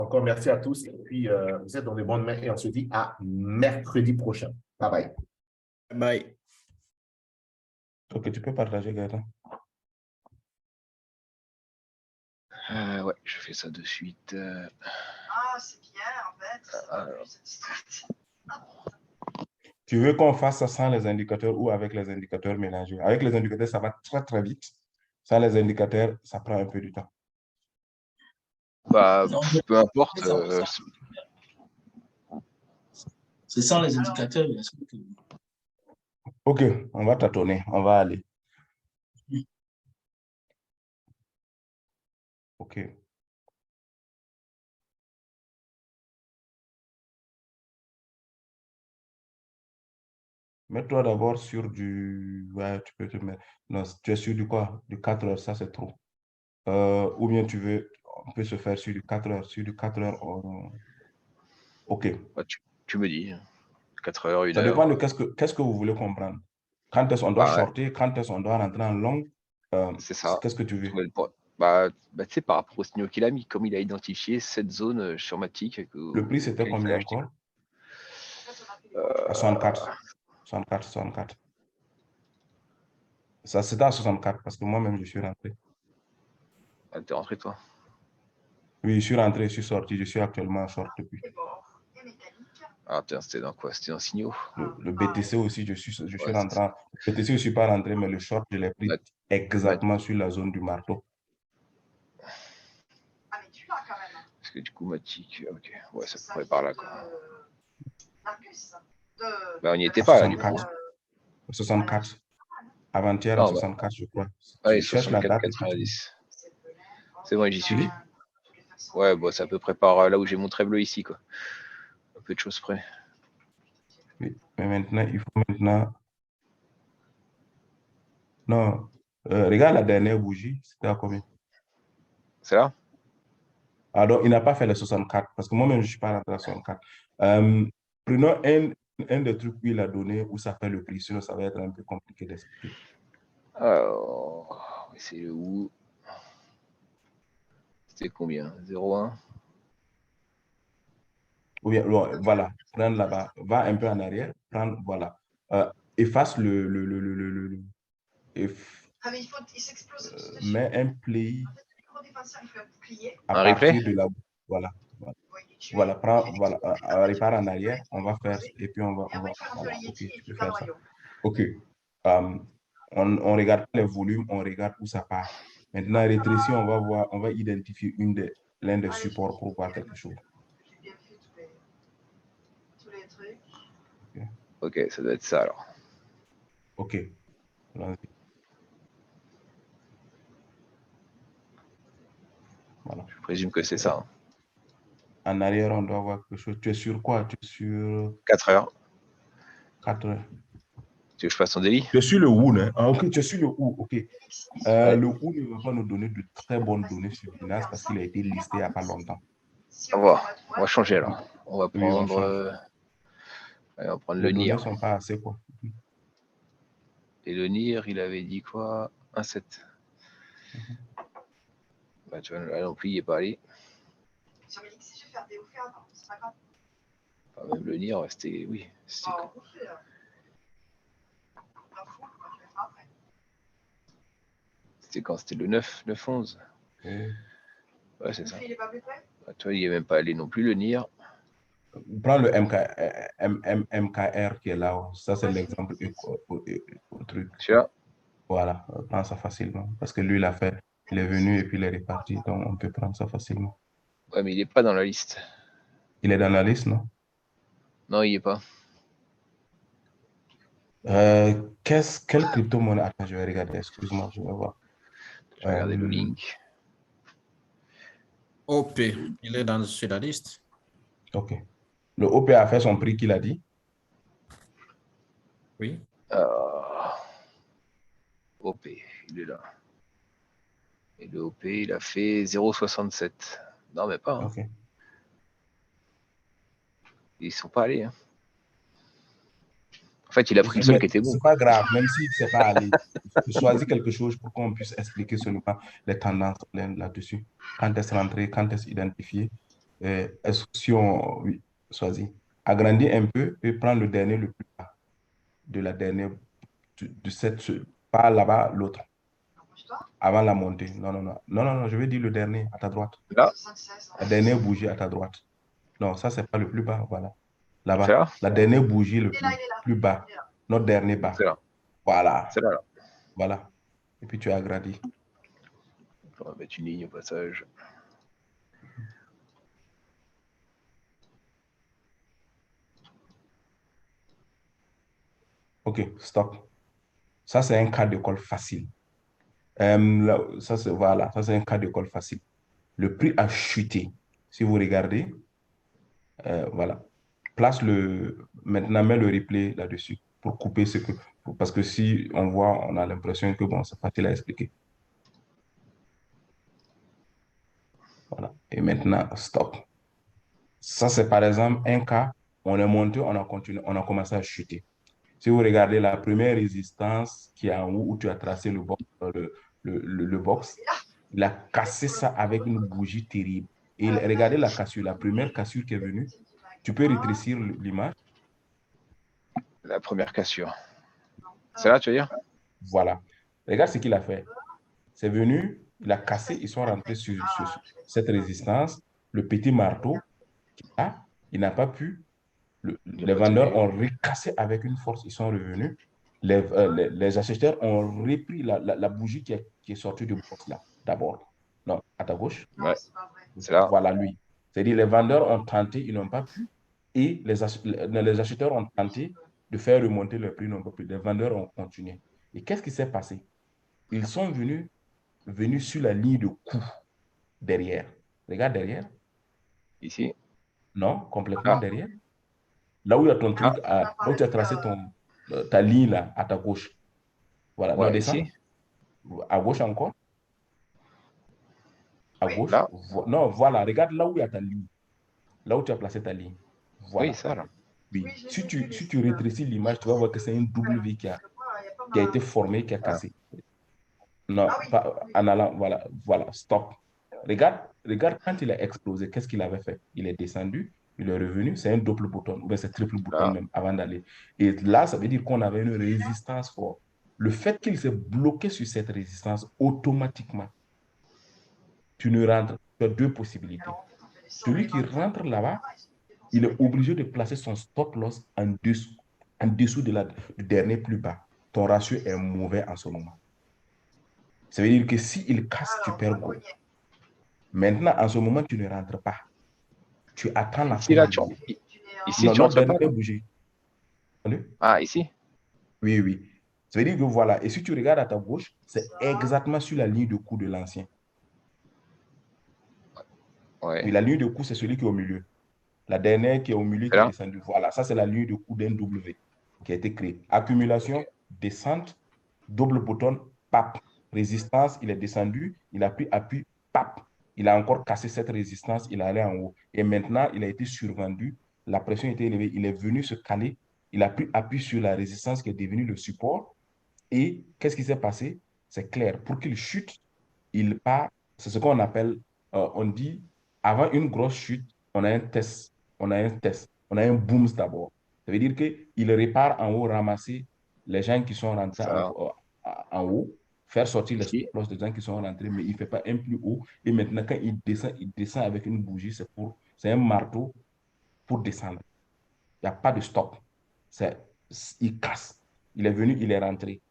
Encore merci à tous. Et puis, vous êtes dans de bonnes mains et on se dit à mercredi prochain. Bye bye. Bye. Ok, tu peux partager, Gaëtan. Ouais, je fais ça de suite. Ah, c'est bien, en fait. C'est pas Alors. plus distractif. Tu veux qu'on fasse ça sans les indicateurs ou avec les indicateurs mélangés? Avec les indicateurs, ça va très, très vite. Sans les indicateurs, ça prend un peu du temps. Bah, Non, peu importe. c'est sans les indicateurs, bien sûr. Ok, on va tâtonner, on va aller. Ok. Mets-toi d'abord sur du... Ouais, tu peux te mettre... Non, tu es sur du quoi? Du 4 heures, ça c'est trop. Ou bien tu veux... On peut se faire sur du 4 heures. Sur du 4 heures, Ok. Bah, tu me dis. 4 heures, 1 Ça heure. dépend de qu'est-ce que vous voulez comprendre. Quand est-ce qu'on doit Bah, ouais. shorter, quand est-ce qu'on doit rentrer en long, C'est ça. qu'est-ce que tu veux? Bah, tu sais, par rapport au signaux qu'il a mis, comme il a identifié cette zone sur Matic. Le prix, c'était combien encore? À 64. 64, 64. Ça, c'était à 64 parce que moi-même, je suis rentré. Ah, t'es rentré, toi? Oui, je suis rentré, je suis sorti. Je suis actuellement en short depuis. Ah, tiens, c'était dans quoi? C'était dans signaux? Le BTC aussi, je suis Ouais, rentré. Le BTC, je ne suis pas rentré, mais le short, je l'ai pris exactement sur la zone du marteau. Parce que du coup, Matic, ok. Ouais, ça pourrait par là, quoi. Bah, on n'y était pas, là, du coup. 64. Avant-hier à 64, je crois. Ouais, Tu cherches la 64, date. 90. C'est bon, j'y suis. Ouais, bon, c'est à peu près par là où j'ai mon trait bleu ici, quoi. Un peu de choses près. Oui, mais maintenant, il faut maintenant... Non, regarde la dernière bougie, c'était à combien? C'est là? Alors, il n'a pas fait le 64, parce que moi-même, je ne suis pas rentré à 64. Prenons un des trucs où il a donné, où ça fait le prix, sinon ça va être un peu compliqué d'expliquer. Alors, c'est où? C'était combien? 0,1? Ou bien, voilà, prendre là-bas, va un peu en arrière, prendre, voilà. Efface Ah, mais il s'explose dessus. mets un play à Un partir replay? de là. Voilà. Voilà, prends, voilà, repart en arrière, on va faire, et puis on va, voilà, ok, tu peux faire ça. Ok, on regarde les volumes, on regarde où ça part. Maintenant, rétrécir, on va voir, on va identifier l'un des supports pour voir quelque chose. Ok, ça doit être ça alors. Ok, allons-y. Voilà. Je présume que c'est ça. Hein. En arrière, on doit voir quelque chose. Tu es sur quoi? Tu es sur 4 heures. 4 heures. Tu veux que je fasse ton délit? Tu es sur le WOO, hein? Ah, ok, tu es sur le WOO, ok. Ouais. Le WOO ne va pas nous donner de très bonnes données sur Binance parce qu'il a été listé il n'y a pas longtemps. On va changer alors. On va Oui, on prendre, change. on va prendre Les le données NIR. ne sont pas assez, quoi. Et le NIR, il avait dit quoi? 1,7. Bah, tu vois, là non plus, il n'est pas allé. Enfin, même le NIR, c'était. Oui. C'était quand? C'était le 9, 11. Oui. Ouais, c'est ça. Bah, toi, il n'est même pas allé non plus, le NIR. Prends le MKR qui est là. Ça, c'est l'exemple au truc. Celui-là? Voilà, prends ça facilement. Parce que lui, il a fait, il est venu et puis il est reparti. Donc, on peut prendre ça facilement. Ouais, mais il n'est pas dans la liste. Il est dans la liste, non? Non, il n'y est pas. Quelle crypto-monnaie? Attends, je vais regarder. Excuse-moi, je vais voir. Je vais regarder le link. OP, il est sur la liste. Ok. Le OP a fait son prix qu'il a dit? Oui. OP, il est là. Et le OP, il a fait 0,67. Non, mais pas. Hein. Ok. Ils ne sont pas allés. Hein. En fait, il a pris le seul qui était bon. C'est pas grave, même s'il ne s'est pas allé. Choisis quelque chose pour qu'on puisse expliquer seulement les tendances là-dessus. Quand est-ce rentré, quand est-ce identifié. Si on, oui, choisit, agrandit un peu et prend le dernier le plus bas de la dernière, de cette, pas là-bas, l'autre, Bouge-toi. avant la montée. Non, non, non, non, non, non, je vais dire le dernier à ta droite. Là, 76. La dernière bougie à ta droite. Non, ça, c'est pas le plus bas, voilà. c'est Là-bas. là? La dernière bougie le Il est là, il est là. plus bas. Il est là. Notre dernier bas. C'est là. Voilà. C'est là, là. Voilà. Et puis tu as agrandi. On va mettre une ligne au passage. OK, stop. Ça, c'est un cas d'école facile. Ça, c'est voilà, ça, c'est un cas d'école facile. Le prix a chuté. Si vous regardez, voilà. Maintenant, mets le replay là-dessus pour couper ce que. Parce que si on voit, on a l'impression que bon, c'est facile à expliquer. Voilà. Et maintenant, stop. Ça, c'est par exemple un cas, on est monté, on a continué, on a commencé à chuter. Si vous regardez la première résistance qui est en haut, où tu as tracé le box, il a cassé ça avec une bougie terrible. Et regardez la cassure, la première cassure qui est venue. Tu peux rétrécir l'image. La première cassure. C'est là, tu veux dire? Voilà. Regarde ce qu'il a fait. C'est venu, il a cassé, ils sont rentrés sur cette résistance. Le petit marteau, il n'a pas pu. Les vendeurs ont recassé avec une force, ils sont revenus. Les acheteurs ont repris la bougie qui est sortie du box là, d'abord. Non, à ta gauche. Ouais, c'est là. Voilà, lui. C'est-à-dire, les vendeurs ont tenté, ils n'ont pas pu. Et les acheteurs ont tenté de faire remonter le prix, non pas plus. Les vendeurs ont continué. Et qu'est-ce qui s'est passé? Ils sont venus sur la ligne de coup derrière. Regarde derrière. Ici. Non, complètement derrière. Là où il y a ton truc, là où tu as tracé ta ligne là, à ta gauche. Voilà, Ouais, non, descends. ici. À gauche encore. À Oui. gauche. Là. Non, voilà, regarde là où il y a ta ligne. Là où tu as placé ta ligne. Voilà. Oui, ça là. Oui. Si tu rétrécis l'image, tu vas voir que c'est un W qui a été formé, qui a cassé. Non, pas en allant, voilà, voilà, stop. Regarde quand il a explosé, qu'est-ce qu'il avait fait? Il est descendu, il est revenu, c'est un double bouton, ou bien c'est triple bouton Là. même avant d'aller. Et là, ça veut dire qu'on avait une résistance forte. Le fait qu'il s'est bloqué sur cette résistance, automatiquement, tu ne rentres, tu as deux possibilités. Celui qui rentre là-bas, il est obligé de placer son stop loss en dessous du dernier plus bas. Ton ratio est mauvais en ce moment. Ça veut dire que s'il casse, tu perds gros. Maintenant, en ce moment, tu ne rentres pas. Tu attends la fin Ici, là, du tu... jour. Ici, Non, tu notre rentres pas. dernière bougie. Ah, ici? Oui, oui. Ça veut dire que voilà. Et si tu regardes à ta gauche, c'est exactement sur la ligne de coup de l'ancien. Ouais. Oui, la ligne de coup, c'est celui qui est au milieu. La dernière qui est au milieu qui est Là? descendue. Voilà, ça, c'est la ligne de coup d'un W qui a été créée. Accumulation, descente, double bouton, pap. Résistance, il est descendu, il a pris appui, pap. Il a encore cassé cette résistance, il est allé en haut. Et maintenant, il a été survendu, la pression était élevée, il est venu se caler, il a pris appui sur la résistance qui est devenue le support. Et qu'est-ce qui s'est passé? C'est clair, pour qu'il chute, il part, c'est ce qu'on appelle, on dit, avant une grosse chute, on a un test, on a un booms d'abord. Ça veut dire qu'il repart en haut, ramasser les gens qui sont rentrés Ça. en haut, faire sortir les Ici. stop-loss des gens qui sont rentrés, mais il ne fait pas un plus haut. Et maintenant, quand il descend avec une bougie, c'est un marteau pour descendre. Il n'y a pas de stop. Il casse. Il est venu, il est rentré.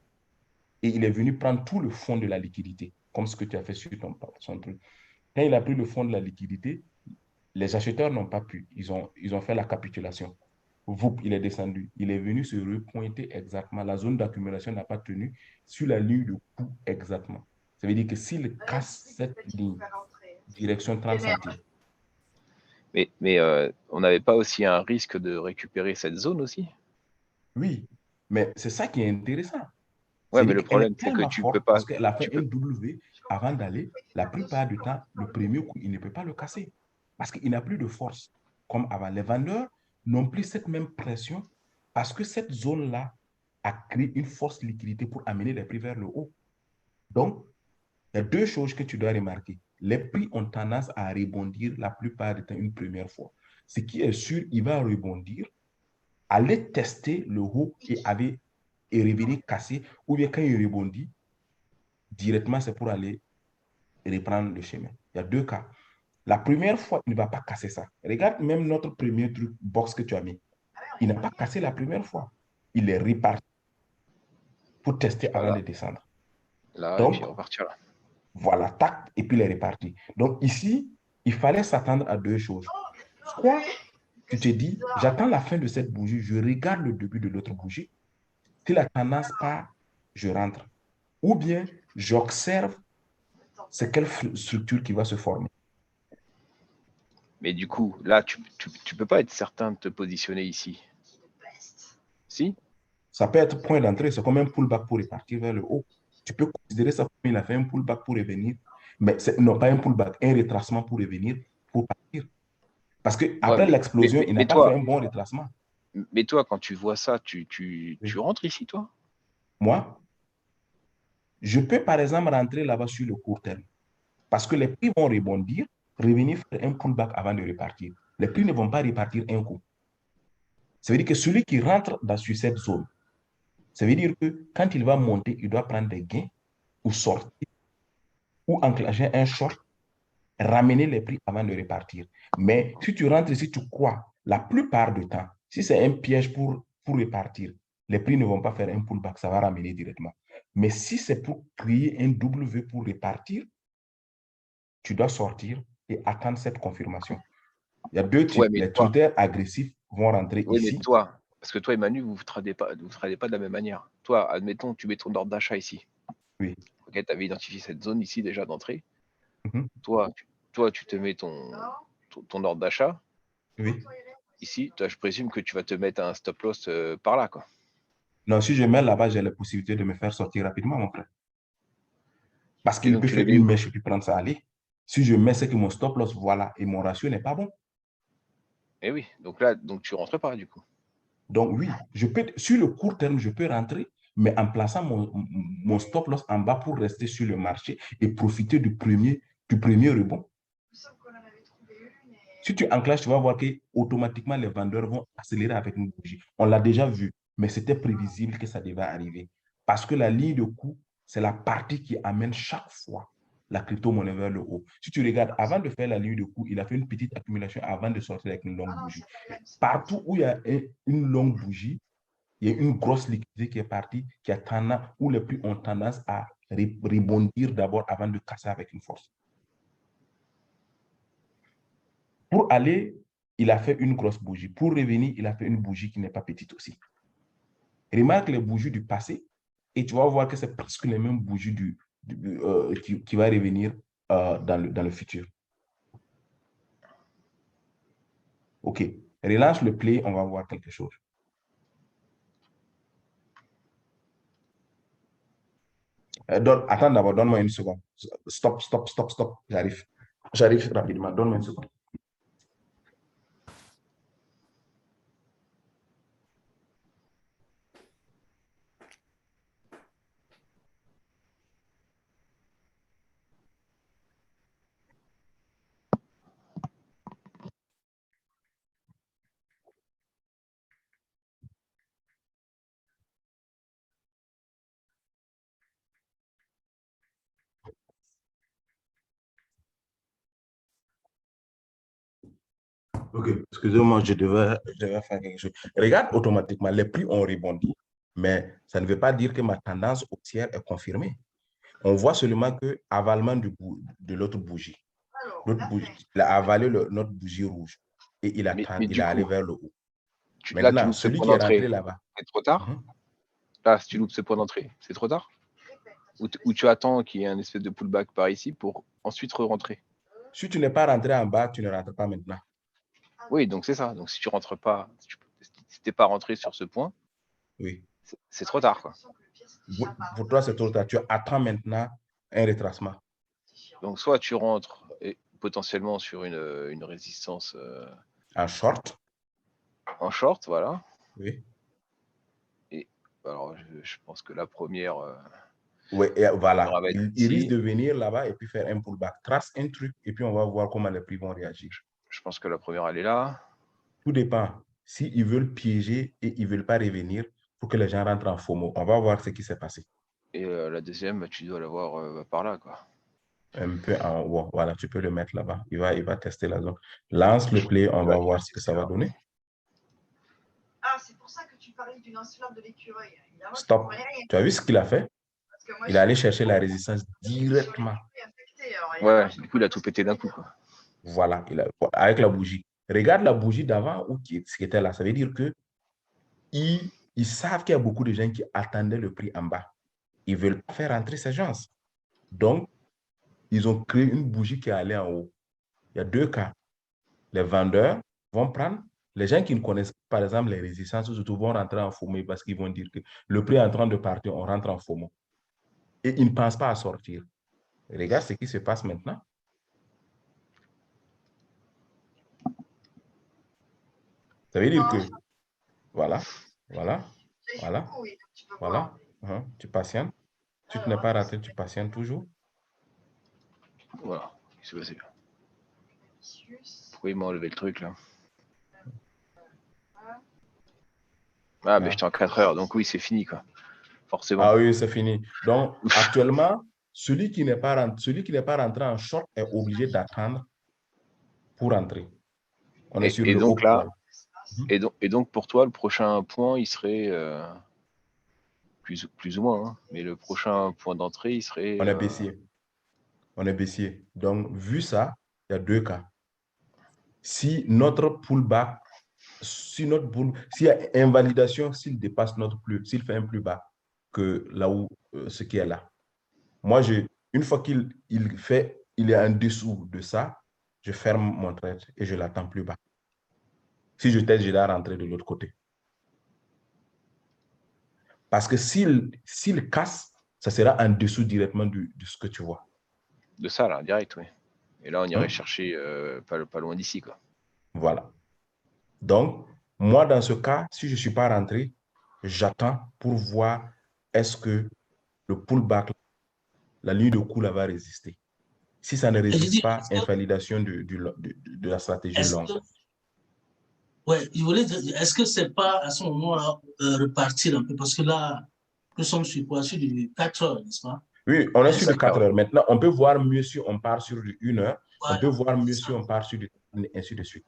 Et il est venu prendre tout le fond de la liquidité, comme ce que tu as fait sur son truc. Quand il a pris le fond de la liquidité, les acheteurs n'ont pas pu. Ils ont fait la capitulation. Il est descendu. Il est venu se repointer exactement. La zone d'accumulation n'a pas tenu sur la ligne de coup exactement. Ça veut dire que s'il casse cette ligne, direction 30 centimes. Mais on n'avait pas aussi un risque de récupérer cette zone aussi? Oui, mais c'est ça qui est intéressant. Ouais, mais le problème, c'est que tellement tu forte peux pas. parce qu'elle a fait Tu un peux. W avant d'aller. La plupart du temps, le premier coup, il ne peut pas le casser parce qu'il n'a plus de force. Comme avant, les vendeurs n'ont plus cette même pression parce que cette zone-là a créé une force liquidité pour amener les prix vers le haut. Donc, il y a deux choses que tu dois remarquer. les prix ont tendance à rebondir la plupart du temps une première fois. Ce qui est sûr, il va rebondir, aller tester le haut et revenir casser, ou bien quand il rebondit, directement, c'est pour aller reprendre le chemin. Il y a deux cas. La première fois, il ne va pas casser ça. Regarde même notre premier truc box que tu as mis. Il n'a pas cassé la première fois. Il est reparti pour tester avant de descendre. Là, Donc, et puis repartir là. voilà, tac, et puis il est reparti. Donc ici, il fallait s'attendre à deux choses. Soit tu te dis, j'attends la fin de cette bougie, je regarde le début de l'autre bougie. Si la tendance part, je rentre. Ou bien, j'observe c'est quelle structure qui va se former. Mais du coup, là, tu peux pas être certain de te positionner ici. Si? Ça peut être point d'entrée, c'est comme un pullback pour repartir vers le haut. Tu peux considérer ça comme il a fait un pullback pour revenir, mais non pas un pullback, un retracement pour revenir, pour partir. Parce qu'après l'explosion, il n'a pas fait un bon retracement. Mais toi, quand tu vois ça, tu rentres ici, toi? Moi, je peux par exemple rentrer là-bas sur le court terme. Parce que les prix vont rebondir, revenir faire un pullback avant de repartir. Les prix ne vont pas repartir un coup. Ça veut dire que celui qui rentre sur cette zone, ça veut dire que quand il va monter, il doit prendre des gains ou sortir ou enclencher un short, ramener les prix avant de repartir. Mais si tu rentres ici, tu crois, la plupart du temps, si c'est un piège pour repartir, les prix ne vont pas faire un pullback, ça va ramener directement. Mais si c'est pour créer un W pour repartir, tu dois sortir et attendre cette confirmation. Il y a deux types. Les traders agressifs vont rentrer ici. Mais toi, parce que toi et Manu, vous ne tradez pas de la même manière. Toi, admettons, tu mets ton ordre d'achat ici. Oui. Ok, tu avais identifié cette zone ici déjà d'entrée. Mm-hmm. Toi, tu te mets ton ordre d'achat. Oui. Ici, toi, je présume que tu vas te mettre un stop loss par là, quoi. Non, si je mets là-bas, j'ai la possibilité de me faire sortir rapidement, mon frère. Parce qu'il peut faire une mèche et puis prendre ça aller. Si je mets, c'est que mon stop loss, voilà, et mon ratio n'est pas bon. Eh oui, donc là, tu rentres pas, du coup. Donc oui, sur le court terme, je peux rentrer, mais en plaçant mon stop loss en bas pour rester sur le marché et profiter du premier rebond. Si tu enclenches, tu vas voir qu'automatiquement, les vendeurs vont accélérer avec une bougie. On l'a déjà vu, mais c'était prévisible que ça devait arriver. Parce que la ligne de coût, c'est la partie qui amène chaque fois la crypto-monnaie vers le haut. Si tu regardes, avant de faire la ligne de coût, il a fait une petite accumulation avant de sortir avec une longue bougie. Partout où il y a une longue bougie, il y a une grosse liquidité qui est partie, où les prix ont tendance à rebondir d'abord avant de casser avec une force. Pour aller, il a fait une grosse bougie. Pour revenir, il a fait une bougie qui n'est pas petite aussi. Remarque les bougies du passé et tu vas voir que c'est presque les mêmes bougies qui va revenir dans le futur. OK. Relance le play, on va voir quelque chose. Attends d'abord, donne-moi une seconde. Stop. J'arrive rapidement, donne-moi une seconde. OK, excusez-moi, je devais faire quelque chose. Regarde, automatiquement, les prix ont rebondi, mais ça ne veut pas dire que ma tendance haussière est confirmée. On voit seulement que avalement de l'autre bougie. Il a avalé notre bougie rouge et il est allé vers le haut. Maintenant, celui qui est rentré là-bas. C'est trop tard. Là, si tu loupes ce point d'entrée, c'est trop tard. Ou tu attends qu'il y ait un espèce de pullback par ici pour ensuite re-rentrer. Si tu n'es pas rentré en bas, tu ne rentres pas maintenant. Oui, donc c'est ça. Donc si tu rentres pas, si tu n'es pas rentré sur ce point, oui, c'est trop tard, quoi. Pour toi, c'est trop tard. Tu attends maintenant un retracement. Donc soit tu rentres potentiellement sur une résistance. En short. En short, voilà. Oui. Et alors, je pense que la première, Ouais, et voilà. On va mettre Il risque ici. de venir là-bas et puis faire un pullback. Trace un truc et puis on va voir comment les prix vont réagir. Je pense que la première, elle est là. Tout dépend. S'ils veulent piéger et ils ne veulent pas revenir pour que les gens rentrent en FOMO, on va voir ce qui s'est passé. Et la deuxième, tu dois l'avoir par là, quoi. Un peu en haut. Voilà, tu peux le mettre là-bas. Il va tester la zone. Lance le play, on va voir ce que ça va donner. Ah, c'est pour ça que tu parlais d'une encelade de l'écureuil. Évidemment, je Stop. comprenais rien. Tu as vu ce qu'il a fait? Parce que moi, Il est allé chercher la résistance directement. Ouais, du coup, il a tout pété d'un coup, quoi. Voilà, avec la bougie. Regarde la bougie d'avant ou ce qui était là. Ça veut dire que ils savent qu'il y a beaucoup de gens qui attendaient le prix en bas. Ils ne veulent pas faire entrer ces gens. Donc, ils ont créé une bougie qui est allée en haut. Il y a deux cas. Les vendeurs vont prendre. Les gens qui ne connaissent pas, par exemple, les résistances, surtout vont rentrer en FOMO parce qu'ils vont dire que le prix est en train de partir, on rentre en FOMO. Et ils ne pensent pas à sortir. Regarde ce qui se passe maintenant. Ça veut dire que, voilà, tu patientes. Si tu n'es pas raté, tu patientes toujours. Voilà, il s'est passé. Pourquoi il m'a enlevé le truc, là? Ah, mais j'étais en 4 heures, donc oui, c'est fini, quoi. Forcément. Ah oui, c'est fini. Donc, actuellement, celui qui n'est pas rentré en short est obligé d'attendre pour entrer. On est sur le donc haut là, call. et donc, pour toi, le prochain point, il serait plus ou moins, hein, mais le prochain point d'entrée, il serait... On est baissier. On est baissier. Donc, vu ça, il y a deux cas. Si notre pullback, s'il y a invalidation, s'il dépasse s'il fait un plus bas que là où ce qui est là. Moi, une fois qu'il est en dessous de ça, je ferme mon trade et je l'attends plus bas. Si je teste, je dois rentrer de l'autre côté. Parce que s'il casse, ça sera en dessous directement de ce que tu vois. De ça, là, direct, oui. Et là, on irait chercher pas loin d'ici, quoi. Voilà. Donc, moi, dans ce cas, si je ne suis pas rentré, j'attends pour voir est-ce que le pullback, la ligne de coût va résister. Si ça ne résiste pas, invalidation de la stratégie longue. Oui, je voulais dire, est-ce que ce n'est pas à ce moment-là repartir un peu? Parce que là, nous sommes sur quoi? Sur du 4 heures, n'est-ce pas? Oui, on est sur du 4 heures. Maintenant, on peut voir mieux si on part sur du 1 heure. Voilà, on peut voir mieux si on part sur du ainsi de suite.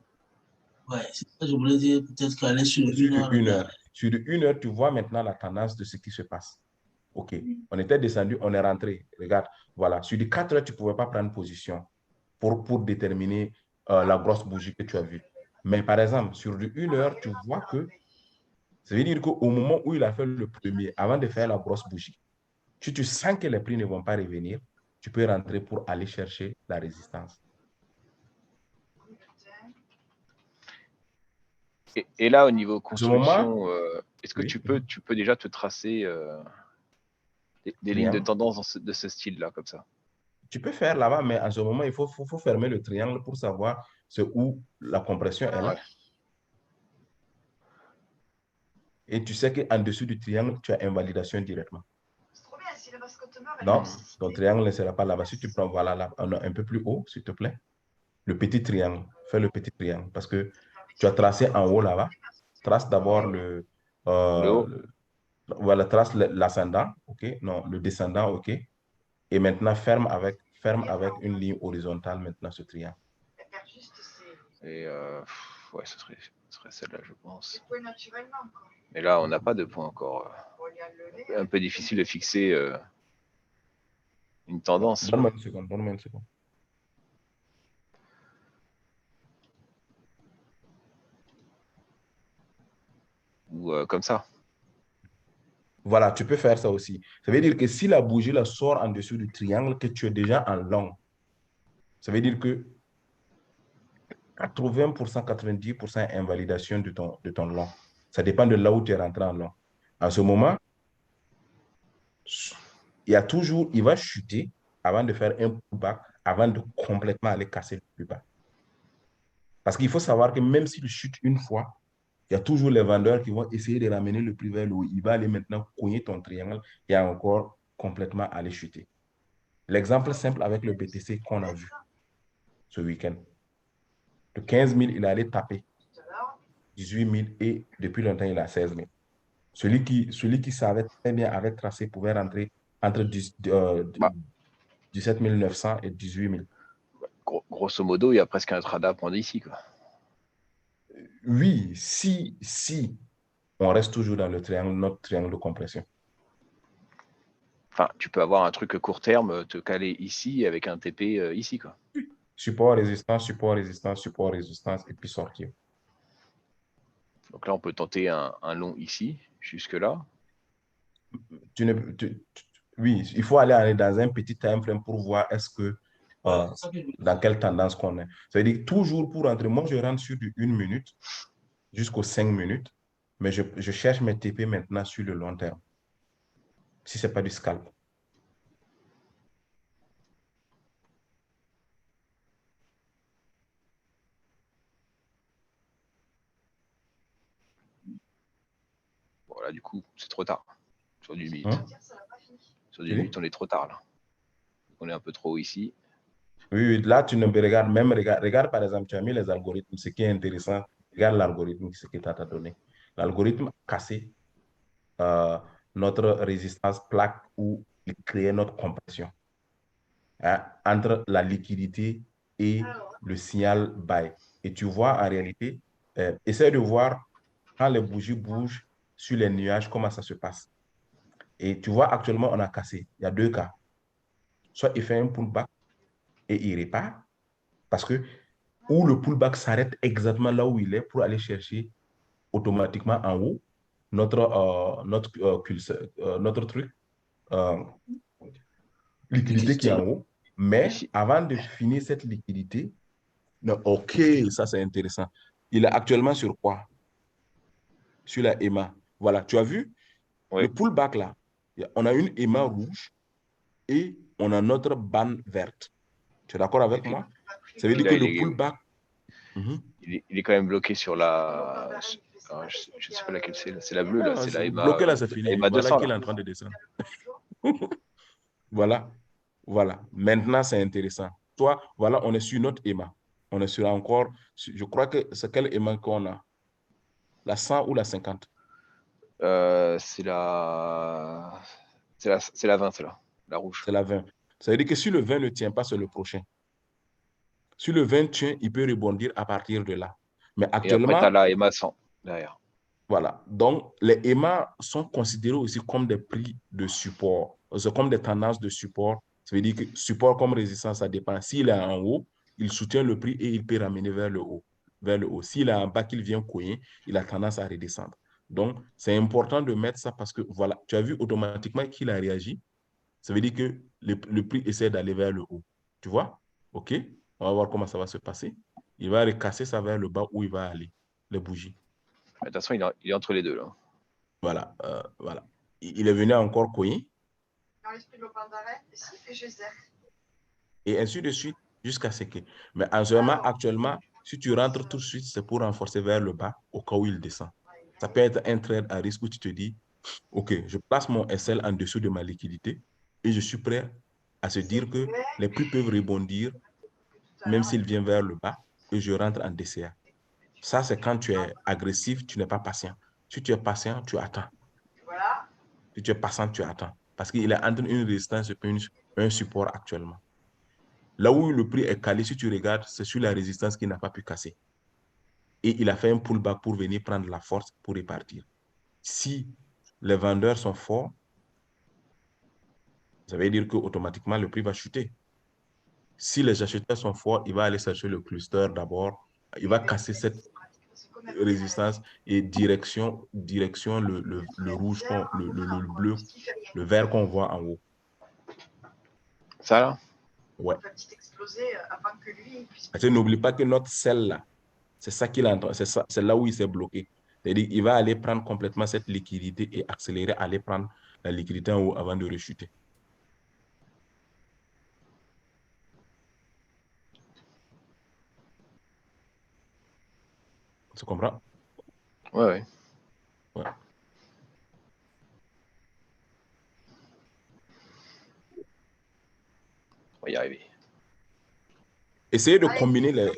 Oui, c'est ça que je voulais dire, peut-être qu'aller sur du 1 heure. Sur du 1 heure, tu vois maintenant la tendance de ce qui se passe. OK, on était descendu, on est rentré. Regarde, voilà. Sur du 4 heures, tu ne pouvais pas prendre position pour déterminer la grosse bougie que tu as vue. Mais par exemple, sur du 1 heure, tu vois que ça veut dire qu'au moment où il a fait le premier, avant de faire la grosse bougie, si tu sens que les prix ne vont pas revenir, tu peux rentrer pour aller chercher la résistance. Et là, au niveau construction, est-ce que tu peux déjà te tracer des lignes de tendance de ce style-là, comme ça? Tu peux faire là-bas, mais en ce moment, il faut fermer le triangle pour savoir où la compression est là. Et tu sais qu'en dessous du triangle, tu as invalidation directement. Non, ton triangle ne sera pas là-bas. Si tu prends, voilà, là, un peu plus haut, s'il te plaît. Le petit triangle. Fais le petit triangle. Parce que tu as tracé en haut là-bas. Trace d'abord voilà, trace l'ascendant. OK? Non, le descendant. OK? Et maintenant, ferme avec une ligne horizontale, maintenant, ce triangle. Et ouais, ce serait celle-là, je pense. Mais là, on n'a pas de point encore. Un peu difficile de fixer une tendance. Donne-moi une seconde, Ou comme ça. Voilà, tu peux faire ça aussi. Ça veut dire que si la bougie là, sort en dessous du triangle, que tu es déjà en long, ça veut dire que 80%, 90% invalidation de ton long. Ça dépend de là où tu es rentré en long. En ce moment, il va chuter avant de faire un pullback, avant de complètement aller casser le plus bas. Parce qu'il faut savoir que même s'il chute une fois, il y a toujours les vendeurs qui vont essayer de ramener le prix vers le haut. Il va aller maintenant cogner ton triangle et encore complètement aller chuter. L'exemple simple avec le BTC qu'on a vu ce week-end. De 15 000, il est allé taper 18 000 et depuis longtemps, il a 16 000. Celui qui savait très bien, avait tracé, pouvait rentrer entre 17 900 et 18 000. Grosso modo, il y a presque un trade à prendre ici, quoi. Oui, si on reste toujours dans le triangle, notre triangle de compression. Enfin, tu peux avoir un truc court terme, te caler ici avec un TP ici, quoi. Support, résistance, support, résistance, support, résistance, et puis sortir. Donc là, on peut tenter un long ici, jusque-là. Oui, il faut aller dans un petit time frame pour voir est-ce que dans quelle tendance qu'on est. Ça veut dire toujours pour entrer, moi je rentre sur du 1 minute jusqu'aux 5 minutes, mais je cherche mes TP maintenant sur le long terme. Si ce n'est pas du scalp. Bon, là, du coup, c'est trop tard. Sur du 8. Sur du 8, on est trop tard, là. On est un peu trop haut ici. Oui, là, tu ne me regardes même. Regarde, par exemple, tu as mis les algorithmes. Ce qui est intéressant, regarde l'algorithme, ce que tu as donné. L'algorithme a cassé notre résistance plaque où il créait notre compression. Hein, entre la liquidité et le signal buy. Et tu vois, en réalité, essaie de voir quand les bougies bougent sur les nuages, comment ça se passe. Et tu vois, actuellement, on a cassé. Il y a deux cas. Soit il fait un pullback et il répare, parce que ou le pullback s'arrête exactement là où il est pour aller chercher automatiquement en haut notre truc, liquidité qui est en haut. Mais Ici. avant de finir cette liquidité, non, ok, ça c'est intéressant. Il est actuellement sur quoi? Sur la EMA. Voilà, tu as vu Oui. le pullback là. On a une EMA rouge et on a notre bande verte. Tu es d'accord avec moi? Ça veut dire que le pullback. Il est quand même bloqué sur la. Alors, je ne sais pas laquelle c'est. C'est la bleue, là. C'est la EMA. Bloqué là, c'est fini. EMA Voilà 200, qu'il est en train de descendre. Voilà. Voilà. Maintenant, c'est intéressant. Toi, voilà, on est sur notre EMA. On est sur encore. Je crois que c'est quelle EMA qu'on a? La 100 ou la 50? C'est la 20, celle-là. La rouge. C'est la 20. Ça veut dire que si le 20 ne tient pas, c'est le prochain. Si le 20 tient, il peut rebondir à partir de là. Mais Et après, tu as actuellement, la EMA 100 derrière. voilà. Donc, les EMA sont considérés aussi comme des prix de support. C'est comme des tendances de support. Ça veut dire que support comme résistance, ça dépend. S'il est en haut, il soutient le prix et il peut ramener vers le haut. Vers le haut. S'il est en bas, qu'il vient cogner, il a tendance à redescendre. Donc, c'est important de mettre ça parce que, voilà, tu as vu automatiquement qu'il a réagi. Ça veut dire que le prix essaie d'aller vers le haut. Tu vois? OK? On va voir comment ça va se passer. Il va recasser ça vers le bas où il va aller, les bougies. De toute façon, il est entre les deux, là. Voilà. Voilà. Il est venu encore cogner. Dans l'esprit de l'open d'arrêt, et s'il fait geyser. Et ainsi de suite, jusqu'à ce que. Mais en ce moment, actuellement, si tu rentres tout de suite, c'est pour renforcer vers le bas au cas où il descend. Ça peut être un trade à risque où tu te dis, OK, je place mon SL en dessous de ma liquidité et je suis prêt à se dire que les prix peuvent rebondir même s'il vient vers le bas et je rentre en DCA. Ça, c'est quand tu es agressif, tu n'es pas patient. Si tu es patient, tu attends. Voilà. Si tu es patient, tu attends. Parce qu'il est entre une résistance et un support actuellement. Là où le prix est calé, si tu regardes, c'est sur la résistance qu'il n'a pas pu casser. Et il a fait un pullback pour venir prendre la force pour repartir. Si les vendeurs sont forts, ça veut dire qu'automatiquement, le prix va chuter. Si les acheteurs sont forts, il va aller chercher le cluster d'abord. Il va casser cette résistance et direction le rouge, le bleu, le vert qu'on voit en haut. Ça, là? Ouais. Exploser avant que lui puisse. N'oublie pas que notre sel là, c'est ça qu'il entend, c'est là où il s'est bloqué. C'est-à-dire qu'il va aller prendre complètement cette liquidité et accélérer, aller prendre la liquidité en haut avant de rechuter. Tu comprends? Ouais. Ouais. On va y arriver. Essayez de combiner les...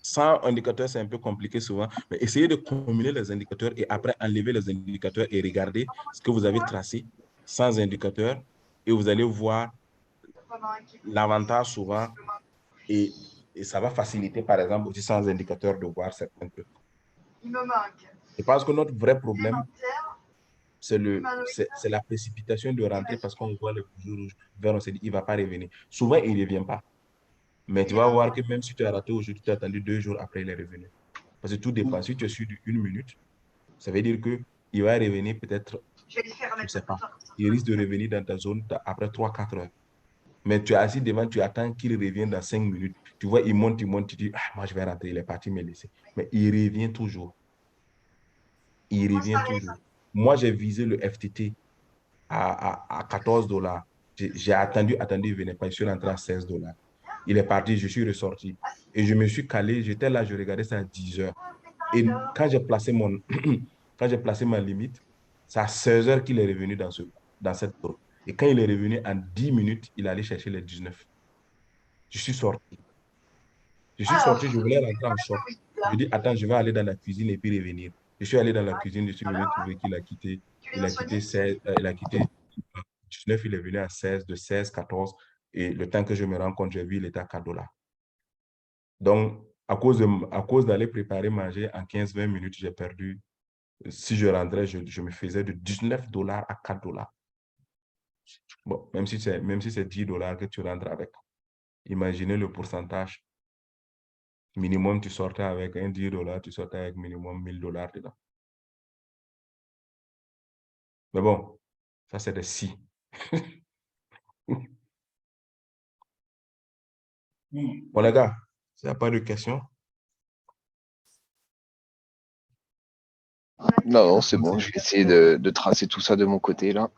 Sans indicateur, c'est un peu compliqué souvent, mais essayez de combiner les indicateurs et après enlever les indicateurs et regarder ce que vous avez tracé sans indicateur et vous allez voir l'avantage souvent et ça va faciliter, par exemple, aussi sans indicateur de voir certains trucs. Il me manque. Je pense que notre vrai problème, c'est la précipitation de rentrer parce qu'on voit le jour vert, on se dit, il ne va pas revenir. Souvent, il ne revient pas. Mais tu vas voir que même si tu as raté aujourd'hui, tu as attendu 2 jours après, il est revenu. Parce que tout dépend. Si tu es sur une minute, ça veut dire qu'il va revenir peut-être, je ne sais pas, il risque de revenir dans ta zone après 3-4 heures. Mais tu es assis devant, tu attends qu'il revienne dans 5 minutes. Tu vois, il monte, tu dis, ah, moi je vais rentrer, il est parti me laisser. Mais il revient toujours. Il revient toujours. Moi, j'ai visé le FTT à $14. J'ai attendu, il ne venait pas. Je suis rentré à $16. Il est parti, je suis ressorti. Et je me suis calé, j'étais là, je regardais ça à 10 heures. Et quand j'ai placé ma limite, c'est à 16 heures qu'il est revenu dans cette zone. Et quand il est revenu en 10 minutes, il allait chercher les 19. Je suis sorti. Je voulais rentrer en short. Je dis, attends, je vais aller dans la cuisine et puis revenir. Je suis allé dans la cuisine, je suis venu trouver qu'il a quitté. Il a quitté 19, il est venu à 16, de 16, 14. Et le temps que je me rends compte, j'ai vu, il était à $4. Donc, à cause d'aller préparer manger en 15-20 minutes, j'ai perdu. Si je rentrais, je me faisais de $19 à $4. Bon, même si c'est $10 que tu rentres avec. Imaginez le pourcentage. Minimum, tu sortais avec un $10, tu sortais avec minimum $1000 dedans. Mais bon, ça c'est des si. Bon, les gars, s'il n'y a pas de questions. Non, c'est bon. Je vais essayer de tracer tout ça de mon côté, là.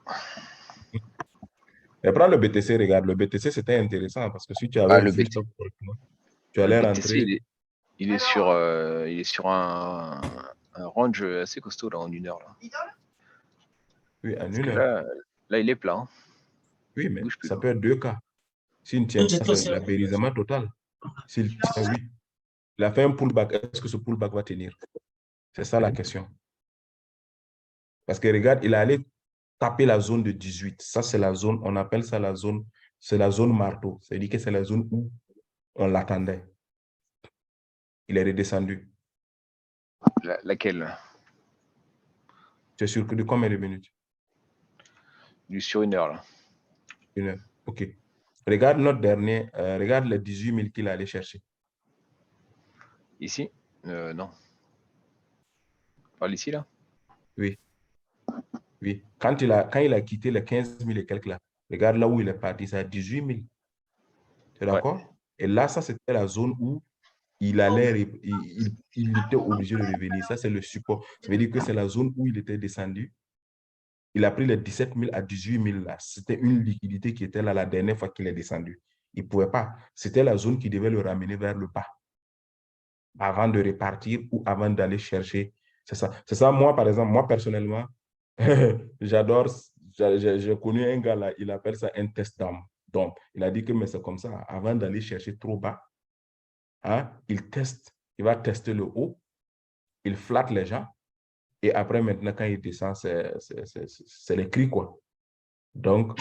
Et prends le BTC, regarde. Le BTC, c'était intéressant parce que si tu avais vu ça correctement, tu allais rentrer. Il est sur un range assez costaud, là, en 1 heure, là. Oui, en 1 heure. Là, il est plat. Hein. Oui, mais ça peut être 2 cas. S'il ne tient pas, c'est l'aberrisement total. S'il tient, oui. Il a fait un pullback. Est-ce que ce pullback va tenir? C'est ça la question. Parce que regarde, il est allé taper la zone de 18. Ça, c'est la zone, on appelle ça la zone, c'est la zone marteau. C'est-à-dire que c'est la zone où on l'attendait. Il est redescendu. Laquelle? Tu es sûr que de combien de minutes? Sur 1 heure, là. 1 heure. OK. Regarde notre dernier, regarde les 18 000 qu'il allait chercher. Ici? Non. Par ici, là? Oui. Oui. Quand il a quitté les 15 000 et quelques là, regarde là où il est parti, c'est à 18 000. Tu es d'accord? Ouais. Et là, ça, c'était la zone où il était obligé de revenir. Ça, c'est le support. Ça veut dire que c'est la zone où il était descendu. Il a pris les 17 000 à 18 000 là. C'était une liquidité qui était là la dernière fois qu'il est descendu. Il ne pouvait pas. C'était la zone qui devait le ramener vers le bas avant de repartir ou avant d'aller chercher. C'est ça. C'est ça, moi, par exemple, moi, personnellement, j'adore, j'ai connu un gars là, il appelle ça un test d'âme. Donc, il a dit que mais c'est comme ça, avant d'aller chercher trop bas, hein, il va tester le haut, il flatte les gens, et après, maintenant, quand il descend, c'est les cris, quoi. Donc,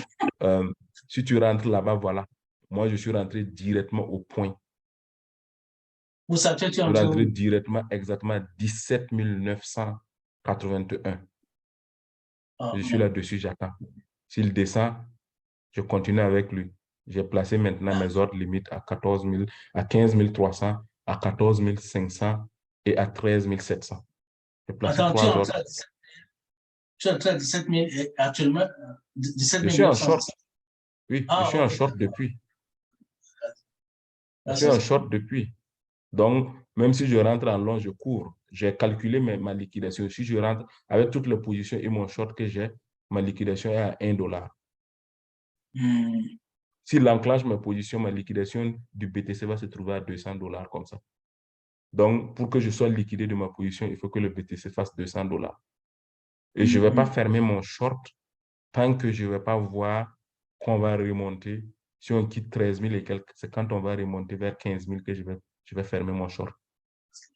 si tu rentres là-bas, voilà. Moi, je suis rentré directement au point. Vous savez, je suis rentré directement, exactement à 17 981. Je suis là-dessus, j'attends. S'il descend, je continue avec lui. J'ai placé maintenant mes ordres limites à 14 000, à 15 300, à 14 500 et à 13 700. J'ai placé 3 ordres. Tu es en train de 17 000 actuellement? 17 000 je suis en short. Oui, je suis en short depuis. Je suis en short depuis. Donc, même si je rentre en long, je cours. J'ai calculé ma liquidation. Si je rentre avec toutes les positions et mon short que j'ai, ma liquidation est à $1. Si l'enclenche mes positions, ma liquidation du BTC va se trouver à $200 comme ça. Donc, pour que je sois liquidé de ma position, il faut que le BTC fasse $200. Et je ne vais pas fermer mon short tant que je ne vais pas voir qu'on va remonter Si on quitte 13 000 et quelques, c'est quand on va remonter vers 15 000 que je vais fermer mon short.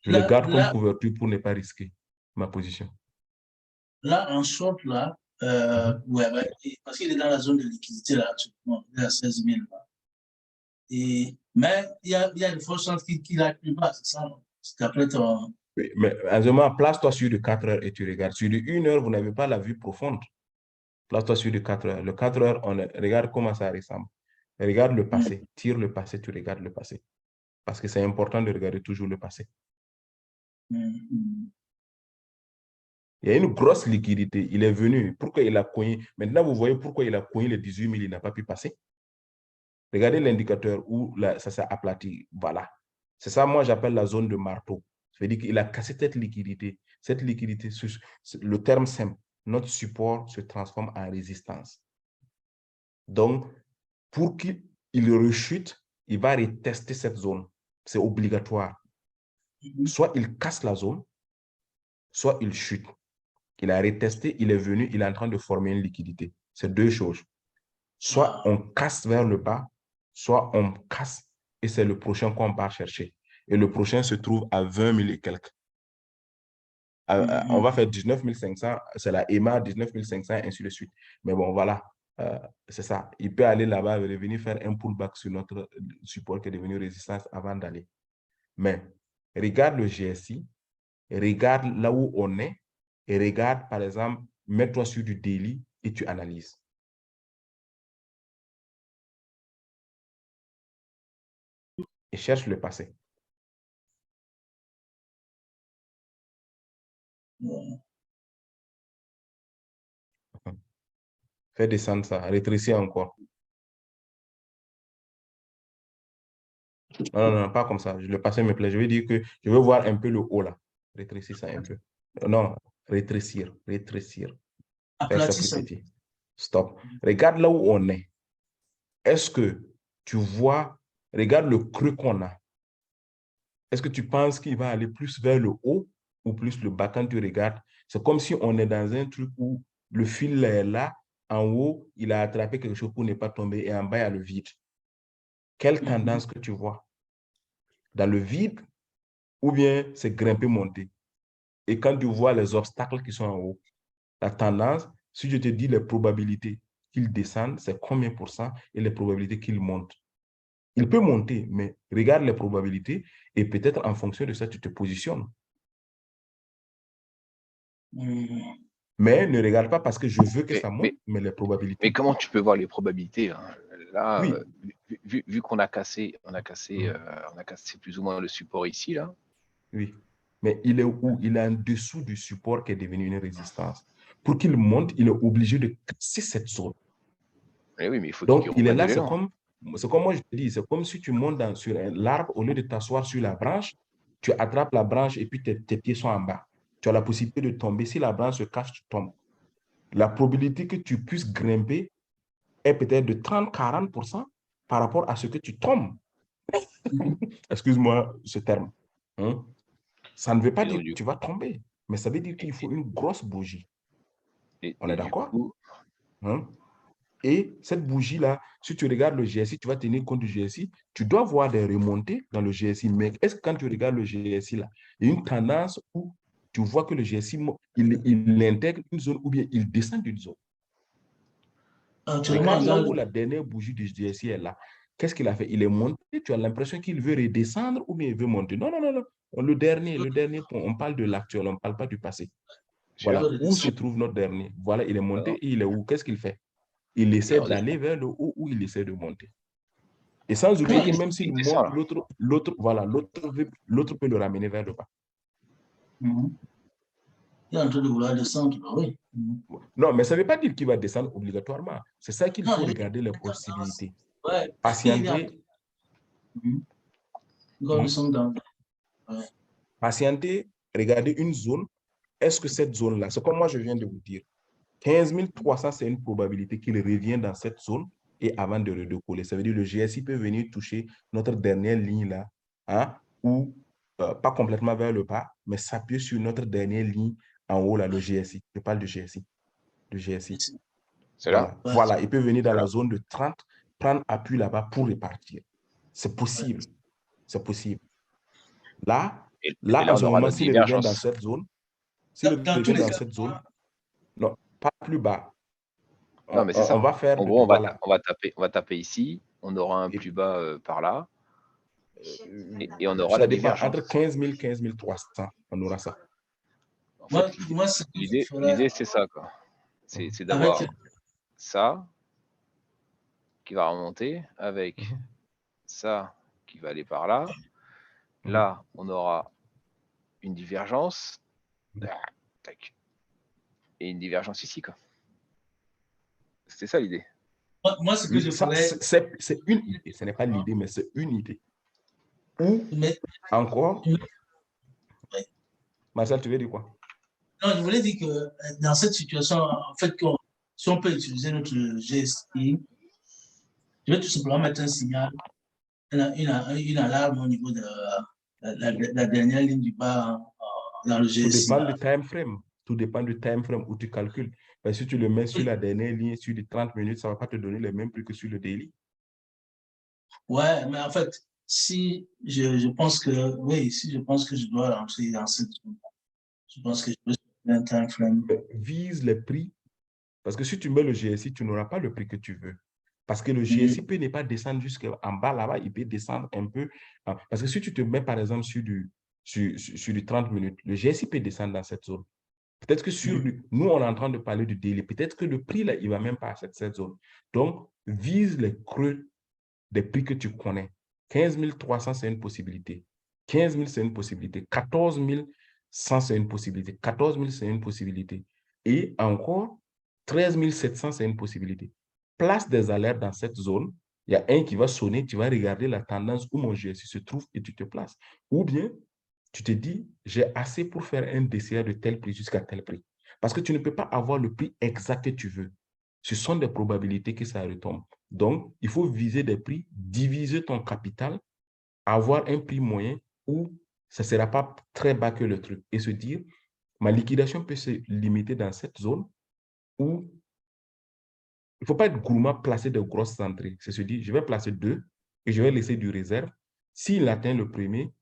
Je le garde comme couverture pour ne pas risquer ma position. Là, en short, là, ouais, parce qu'il est dans la zone de liquidité, là, actuellement, il est à 16 000. Là. Mais il y a de fortes chances qu'il aille plus bas, c'est ça, non? Parce qu'après, oui, mais Azuma, place-toi sur de 4 heures et tu regardes. Sur de 1 heure, vous n'avez pas la vue profonde. Place-toi sur de 4 heures. Le 4 heures, regarde comment ça ressemble. Regarde le passé. Tire le passé, tu regardes le passé. Parce que c'est important de regarder toujours le passé. Il y a une grosse liquidité. Il est venu. Pourquoi il a cogné? Maintenant, vous voyez pourquoi il a cogné les 18 000, il n'a pas pu passer. Regardez l'indicateur où ça s'est aplati. Voilà. C'est ça, moi, j'appelle la zone de marteau. Ça veut dire qu'il a cassé cette liquidité. Cette liquidité, le terme simple, notre support se transforme en résistance. Donc, pour qu'il rechute, il va retester cette zone. C'est obligatoire. Soit il casse la zone, soit il chute. Il a retesté, il est venu, il est en train de former une liquidité. C'est deux choses. Soit on casse vers le bas, soit on casse et c'est le prochain qu'on va chercher. Et le prochain se trouve à 20 000 et quelques. On va faire 19 500, c'est la EMA, 19 500, ainsi de suite. Mais bon, voilà, c'est ça. Il peut aller là-bas et revenir faire un pullback sur notre support qui est devenu résistance avant d'aller. Mais regarde le GSI, regarde là où on est, et regarde, par exemple, mets-toi sur du daily et tu analyses. Et cherche le passé. Fais descendre ça, rétrécis encore. Non, non, non, pas comme ça. Le passé me plaît. Je veux dire que je veux voir un peu le haut là. Rétrécis ça un peu. Non, rétrécir, rétrécir. Faire ça plus petit. Stop. Regarde là où on est. Est-ce que tu vois, regarde le creux qu'on a. Est-ce que tu penses qu'il va aller plus vers le haut ou plus le bas quand tu regardes? C'est comme si on est dans un truc où le fil est là, en haut, il a attrapé quelque chose pour ne pas tomber et en bas, il y a le vide. Quelle tendance que tu vois? Dans le vide ou bien c'est grimper, monter? Et quand tu vois les obstacles qui sont en haut, la tendance, si je te dis les probabilités qu'il descende, c'est combien pour cent et les probabilités qu'il monte? Il peut monter, mais regarde les probabilités et peut-être en fonction de ça, tu te positionnes. Mais ne regarde pas parce que je veux que ça monte, mais les probabilités. Mais comment tu peux voir les probabilités hein? Là, oui. vu qu'on a cassé, on a cassé plus ou moins le support ici, là. Oui, mais il est où? Il est en dessous du support qui est devenu une résistance. Pour qu'il monte, il est obligé de casser cette zone. Et oui, mais il faut donc, il est là, c'est comme moi je te dis, c'est comme si tu montes sur l'arbre, au lieu de t'asseoir sur la branche, tu attrapes la branche et puis tes pieds sont en bas. Tu as la possibilité de tomber. Si la branche se cache, tu tombes. La probabilité que tu puisses grimper est peut-être de 30-40% par rapport à ce que tu tombes. Excuse-moi ce terme. Hein? Ça ne veut pas dire que tu vas tomber, mais ça veut dire qu'il faut une grosse bougie. On est d'accord? Hein? Et cette bougie-là, si tu regardes le GSI, tu vas tenir compte du GSI, tu dois voir des remontées dans le GSI. Mais est-ce que quand tu regardes le GSI, là, il y a une tendance où tu vois que le GSI, il intègre une zone ou bien il descend d'une zone? Regarde là où la dernière bougie du GSI est là. Qu'est-ce qu'il a fait? Il est monté, tu as l'impression qu'il veut redescendre ou bien il veut monter. Non, non, non, non. Le dernier point, on parle de l'actuel, on ne parle pas du passé. Voilà, où se trouve notre dernier? Voilà, il est monté et il est où? Qu'est-ce qu'il fait? Il essaie d'aller vers le haut ou il essaie de monter. Et sans oublier que même s'il monte, l'autre peut le ramener vers le bas. Il est en train de vouloir descendre, oui. Non, mais ça ne veut pas dire qu'il va descendre obligatoirement. C'est ça qu'il faut regarder les possibilités. Ouais. Patienter. Patienter, regarder une zone. Est-ce que cette zone-là, c'est comme moi je viens de vous dire, 15 300, c'est une probabilité qu'il revienne dans cette zone et avant de redécoller. Ça veut dire que le GSI peut venir toucher notre dernière ligne là, hein, ou pas complètement vers le bas, mais s'appuyer sur notre dernière ligne en haut là, le GSI. Je parle du GSI. Le GSI. C'est là? Voilà, il peut venir dans la zone de 30 prendre appui là-bas pour repartir. C'est possible. C'est possible. Là, Et là, on en ce aura moment, notre s'il revient dans divergence. cette zone, Dans tous les cas, zone, non, pas plus bas. Non, mais c'est ça. On va faire, En gros, voilà. on va taper ici, on aura un plus bas par là, et on aura Ça la dépend, divergence. entre 15 000 et 15 300, on aura ça. En fait, moi ce que je l'idée, ferais c'est ça, quoi. C'est avec d'avoir ça qui va remonter avec ça qui va aller par là. Là, on aura une divergence. Tac. Et une divergence ici, quoi. C'était ça l'idée. moi ce que je ferais, C'est une idée, ce n'est pas l'idée, mais c'est une idée. Ou mais encore, Marcel, tu veux dire quoi? non, je voulais dire que dans cette situation, en fait, si on peut utiliser notre GSI, je vais tout simplement mettre un signal, une alarme au niveau de la dernière ligne du bas dans le GSI. Tout dépend du time frame. Tout dépend du time frame où tu calcules. Mais si tu le mets sur la dernière ligne, sur les 30 minutes, ça ne va pas te donner le même prix que sur le daily. Ouais, mais en fait, si je pense que, oui, si je pense que je dois rentrer dans cette zone, je pense que je peux faire un time frame. Vise les prix. Parce que si tu mets le GSI, tu n'auras pas le prix que tu veux. Parce que le GSI peut ne pas descendre jusqu'en bas là-bas, il peut descendre un peu. Parce que si tu te mets par exemple sur du 30 minutes, le GSI peut descendre dans cette zone. Peut-être que nous, on est en train de parler du daily. Peut-être que le prix là, il ne va même pas à cette zone. Donc, vise les creux des prix que tu connais. 15 300, c'est une possibilité. 15 000, c'est une possibilité. 14 100, c'est une possibilité. 14 000, c'est une possibilité. Et encore, 13 700, c'est une possibilité. Place des alertes dans cette zone. Il y a un qui va sonner, tu vas regarder la tendance où mon GSI se trouve et tu te places. Ou bien, tu te dis, j'ai assez pour faire un DCA de tel prix jusqu'à tel prix. Parce que tu ne peux pas avoir le prix exact que tu veux. Ce sont des probabilités que ça retombe. Donc, il faut viser des prix, diviser ton capital, avoir un prix moyen où ça ne sera pas très bas que le truc et se dire, ma liquidation peut se limiter dans cette zone où il ne faut pas être gourmand, placer de grosses entrées. C'est se dire, je vais placer 2 et je vais laisser du réserve. S'il atteint le premier,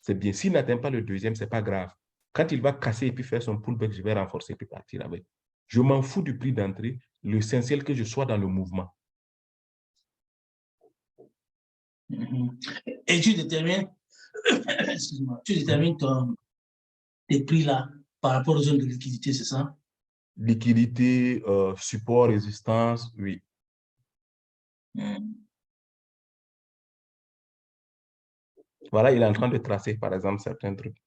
c'est bien. S'il n'atteint pas le deuxième, ce n'est pas grave. Quand il va casser et puis faire son pullback, je vais renforcer et puis partir avec. Je m'en fous du prix d'entrée. L'essentiel que je sois dans le mouvement. Et tu détermines, excuse-moi, tu détermines tes prix là par rapport aux zones de liquidité, c'est ça? Liquidité, support, résistance, oui. Voilà, il est en train de tracer, par exemple, certains trucs.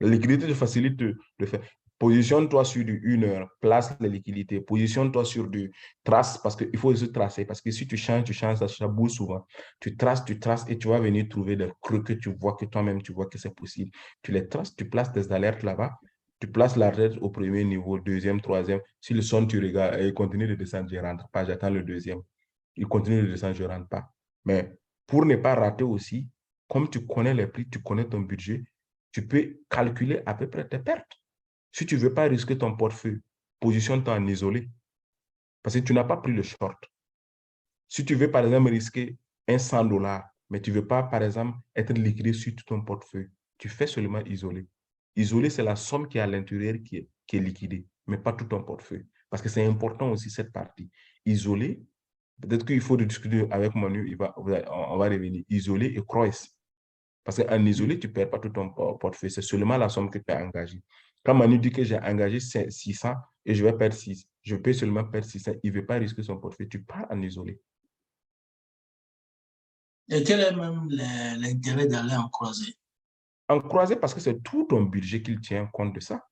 La liquidité te facilite de faire. Positionne-toi sur du 1 heure, place les liquidités. Positionne-toi sur du trace, parce qu'il faut se tracer. Parce que si tu changes, ça bouge souvent. Tu traces et tu vas venir trouver des creux que tu vois, que toi-même tu vois que c'est possible. Tu les traces, tu places des alertes là-bas. Tu places l'alerte au premier niveau, deuxième, troisième. Si le son, tu regardes, et il continue de descendre, je ne rentre pas, j'attends le deuxième. Il continue de descendre, je ne rentre pas. Mais pour ne pas rater aussi, comme tu connais les prix, tu connais ton budget, tu peux calculer à peu près tes pertes. Si tu ne veux pas risquer ton portefeuille, positionne-toi en isolé. Parce que tu n'as pas pris le short. Si tu veux, par exemple, risquer un 100 $, mais tu ne veux pas, par exemple, être liquidé sur tout ton portefeuille, tu fais seulement isolé. Isolé, c'est la somme qui est à l'intérieur qui est liquidée, mais pas tout ton portefeuille. Parce que c'est important aussi, cette partie. Isolé, peut-être qu'il faut discuter avec Manu, on va revenir. Isolé et cross. Parce qu'en isolé, tu ne perds pas tout ton portefeuille. C'est seulement la somme que tu as engagée. Quand Manu dit que j'ai engagé 600 et je vais perdre 6, je peux seulement perdre 600. Il ne veut pas risquer son portefeuille. Tu pars en isolé. Et quel est même l'intérêt d'aller en croisé? En croisé, parce que c'est tout ton budget qu'il tient compte de ça.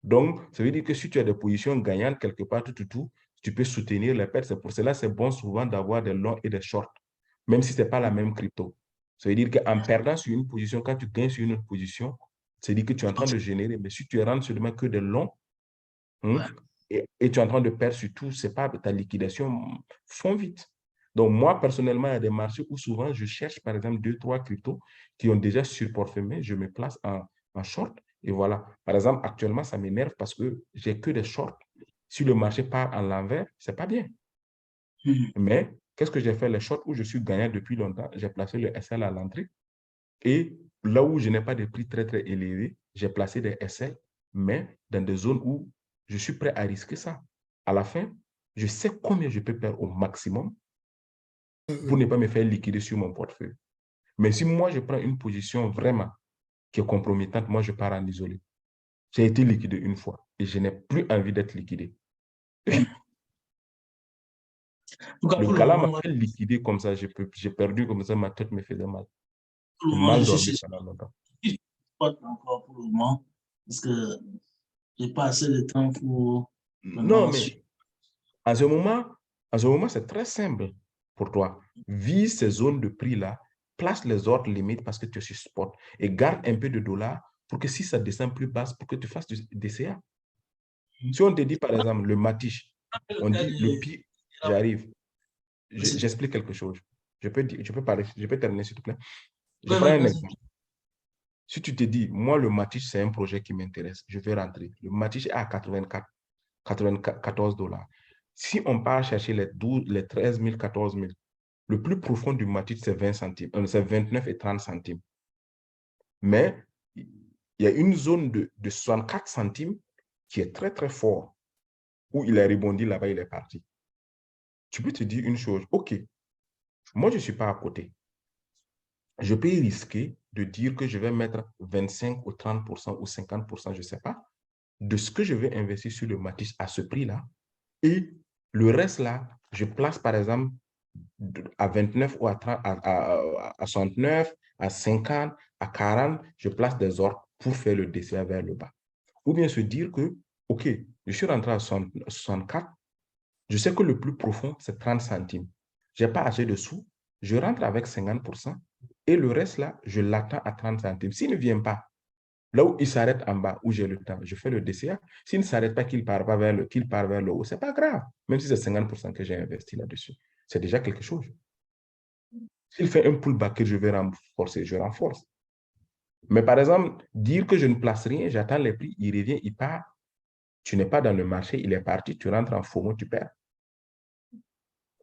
Donc, ça veut dire que si tu as des positions gagnantes quelque part, tu peux soutenir les pertes. C'est pour cela que c'est bon souvent d'avoir des longs et des shorts, même si ce n'est pas la même crypto. Ça veut dire qu'en perdant sur une position, quand tu gagnes sur une autre position, c'est-à-dire que tu es en train de générer. Mais si tu rentres seulement que des longs, et tu es en train de perdre sur tout, c'est pas ta liquidation fond vite. Donc, moi, personnellement, il y a des marchés où souvent je cherche, par exemple, 2-3 cryptos qui ont déjà surperformé, je me place en short Et voilà. Par exemple, actuellement, ça m'énerve parce que j'ai que des shorts. Si le marché part en l'envers, c'est pas bien. Mais qu'est-ce que j'ai fait? Les shorts où je suis gagnant depuis longtemps, j'ai placé le SL à l'entrée. Et là où je n'ai pas de prix très, très élevés, j'ai placé des SL, mais dans des zones où je suis prêt à risquer ça. À la fin, je sais combien je peux perdre au maximum pour ne pas me faire liquider sur mon portefeuille. Mais si moi, je prends une position vraiment qui est compromettante, moi, je pars en isolé. J'ai été liquidé une fois et je n'ai plus envie d'être liquidé. Le gala m'a fait liquider comme ça, j'ai perdu comme ça, ma tête me faisait mal. J'ai mal dormi pendant longtemps. Pas encore pour le moment, parce que je n'ai pas assez de temps pour... Non, mais en ce moment, c'est très simple pour toi. Vise ces zones de prix-là, place les ordres limites parce que tu es sur spot et garde un peu de dollars pour que si ça descend plus bas, pour que tu fasses du DCA. Si on te dit, par exemple, le Matiche, on dit le pire, j'arrive. J'explique quelque chose. Je peux terminer, s'il te plaît. Je prends un exemple. Si tu te dis, moi, le Matiche, c'est un projet qui m'intéresse, je vais rentrer. Le Matiche est à 94 $. Si on part chercher les 13 000, 14 000, le plus profond du Matiche, c'est 20 centimes. C'est 29 et 30 centimes. Mais il y a une zone de 64 centimes qui est très, très fort, où il a rebondi là-bas, il est parti. Tu peux te dire une chose, OK, moi, je ne suis pas à côté. Je peux risquer de dire que je vais mettre 25 ou 30% ou 50%, je ne sais pas, de ce que je vais investir sur le Matisse à ce prix-là. Et le reste là, je place par exemple à 29 ou à 30, à 69, à 50, à 40, je place des ordres pour faire le DCA vers le bas. Ou bien se dire que, OK, je suis rentré à 64, je sais que le plus profond, c'est 30 centimes. Je n'ai pas assez de sous, je rentre avec 50% et le reste là, je l'attends à 30 centimes. S'il ne vient pas, là où il s'arrête en bas, où j'ai le temps, je fais le DCA. S'il ne s'arrête pas, qu'il part vers le haut, ce n'est pas grave. Même si c'est 50% que j'ai investi là-dessus. C'est déjà quelque chose. S'il fait un pullback que je vais renforcer, je renforce. Mais par exemple, dire que je ne place rien, j'attends les prix, il revient, il part. Tu n'es pas dans le marché, il est parti, tu rentres en FOMO, tu perds.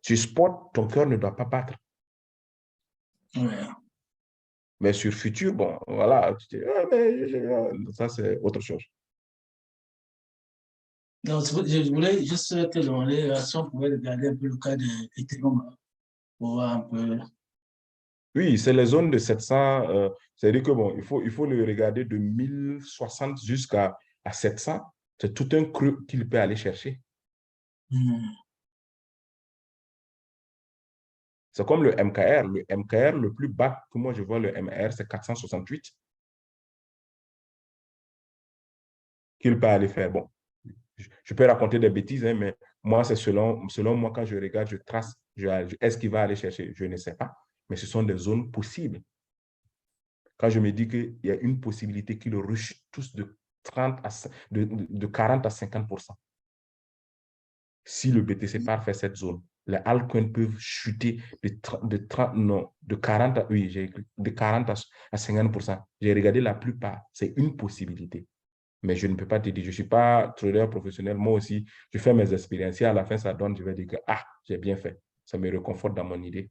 Sur spot, ton cœur ne doit pas battre. Ouais. Mais sur futur, bon, voilà, tu dis, ça c'est autre chose. Donc, je voulais juste te demander si on pouvait regarder un peu le cas de Ethereum pour voir un peu. Oui, c'est les zones de 700. C'est-à-dire que bon, il faut le regarder de 1060 jusqu'à 700. C'est tout un creux qu'il peut aller chercher. C'est comme le MKR. Le MKR, le plus bas que moi je vois, le MKR, c'est 468. Qu'il peut aller faire. Bon, je peux raconter des bêtises, hein, mais moi, c'est selon moi, quand je regarde, je trace, est-ce qu'il va aller chercher? Je ne sais pas, mais ce sont des zones possibles. Quand je me dis qu'il y a une possibilité qu'ils rechute tous de 40 à 50%. Si le BTC part faire cette zone, les altcoins peuvent chuter de 40 à 50%. J'ai regardé la plupart, c'est une possibilité. Mais je ne peux pas te dire, je ne suis pas trader professionnel. Moi aussi, je fais mes expériences. Si à la fin, ça donne, je vais dire que, j'ai bien fait. Ça me réconforte dans mon idée.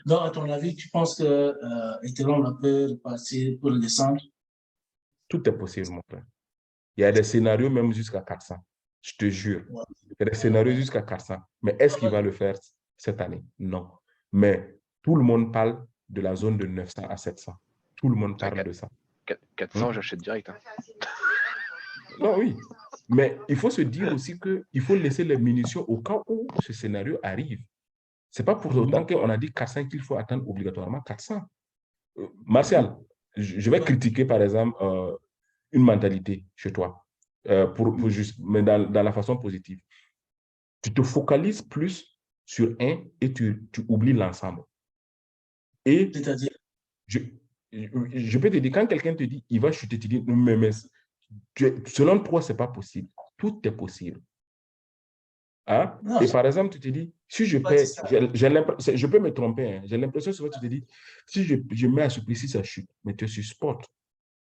Donc, à ton avis, tu penses que Ethereum peut passer pour le descendre? Tout est possible, mon frère. Il y a des scénarios même jusqu'à 400. Je te jure. Ouais. Il y a des scénarios jusqu'à 400. Mais est-ce qu'il va le faire cette année? Non. Mais tout le monde parle de la zone de 900 à 700. Tout le monde parle de ça. 400, j'achète direct. Hein. Non, oui. Mais il faut se dire aussi qu'il faut laisser les munitions au cas où ce scénario arrive. Ce n'est pas pour autant qu'on a dit 400 qu'il faut attendre obligatoirement 400. Martial, je vais critiquer par exemple une mentalité chez toi, mais dans la façon positive. Tu te focalises plus sur un et tu oublies l'ensemble. Et c'est-à-dire, je peux te dire, quand quelqu'un te dit, il va chuter, tu dis, mais selon toi, ce n'est pas possible. Tout est possible. Hein? Et par exemple, tu te dis, Si je paie, je peux me tromper, hein. J'ai l'impression souvent tu te dis, si je mets à ce prix, si ça chute, mais tu es sur spot.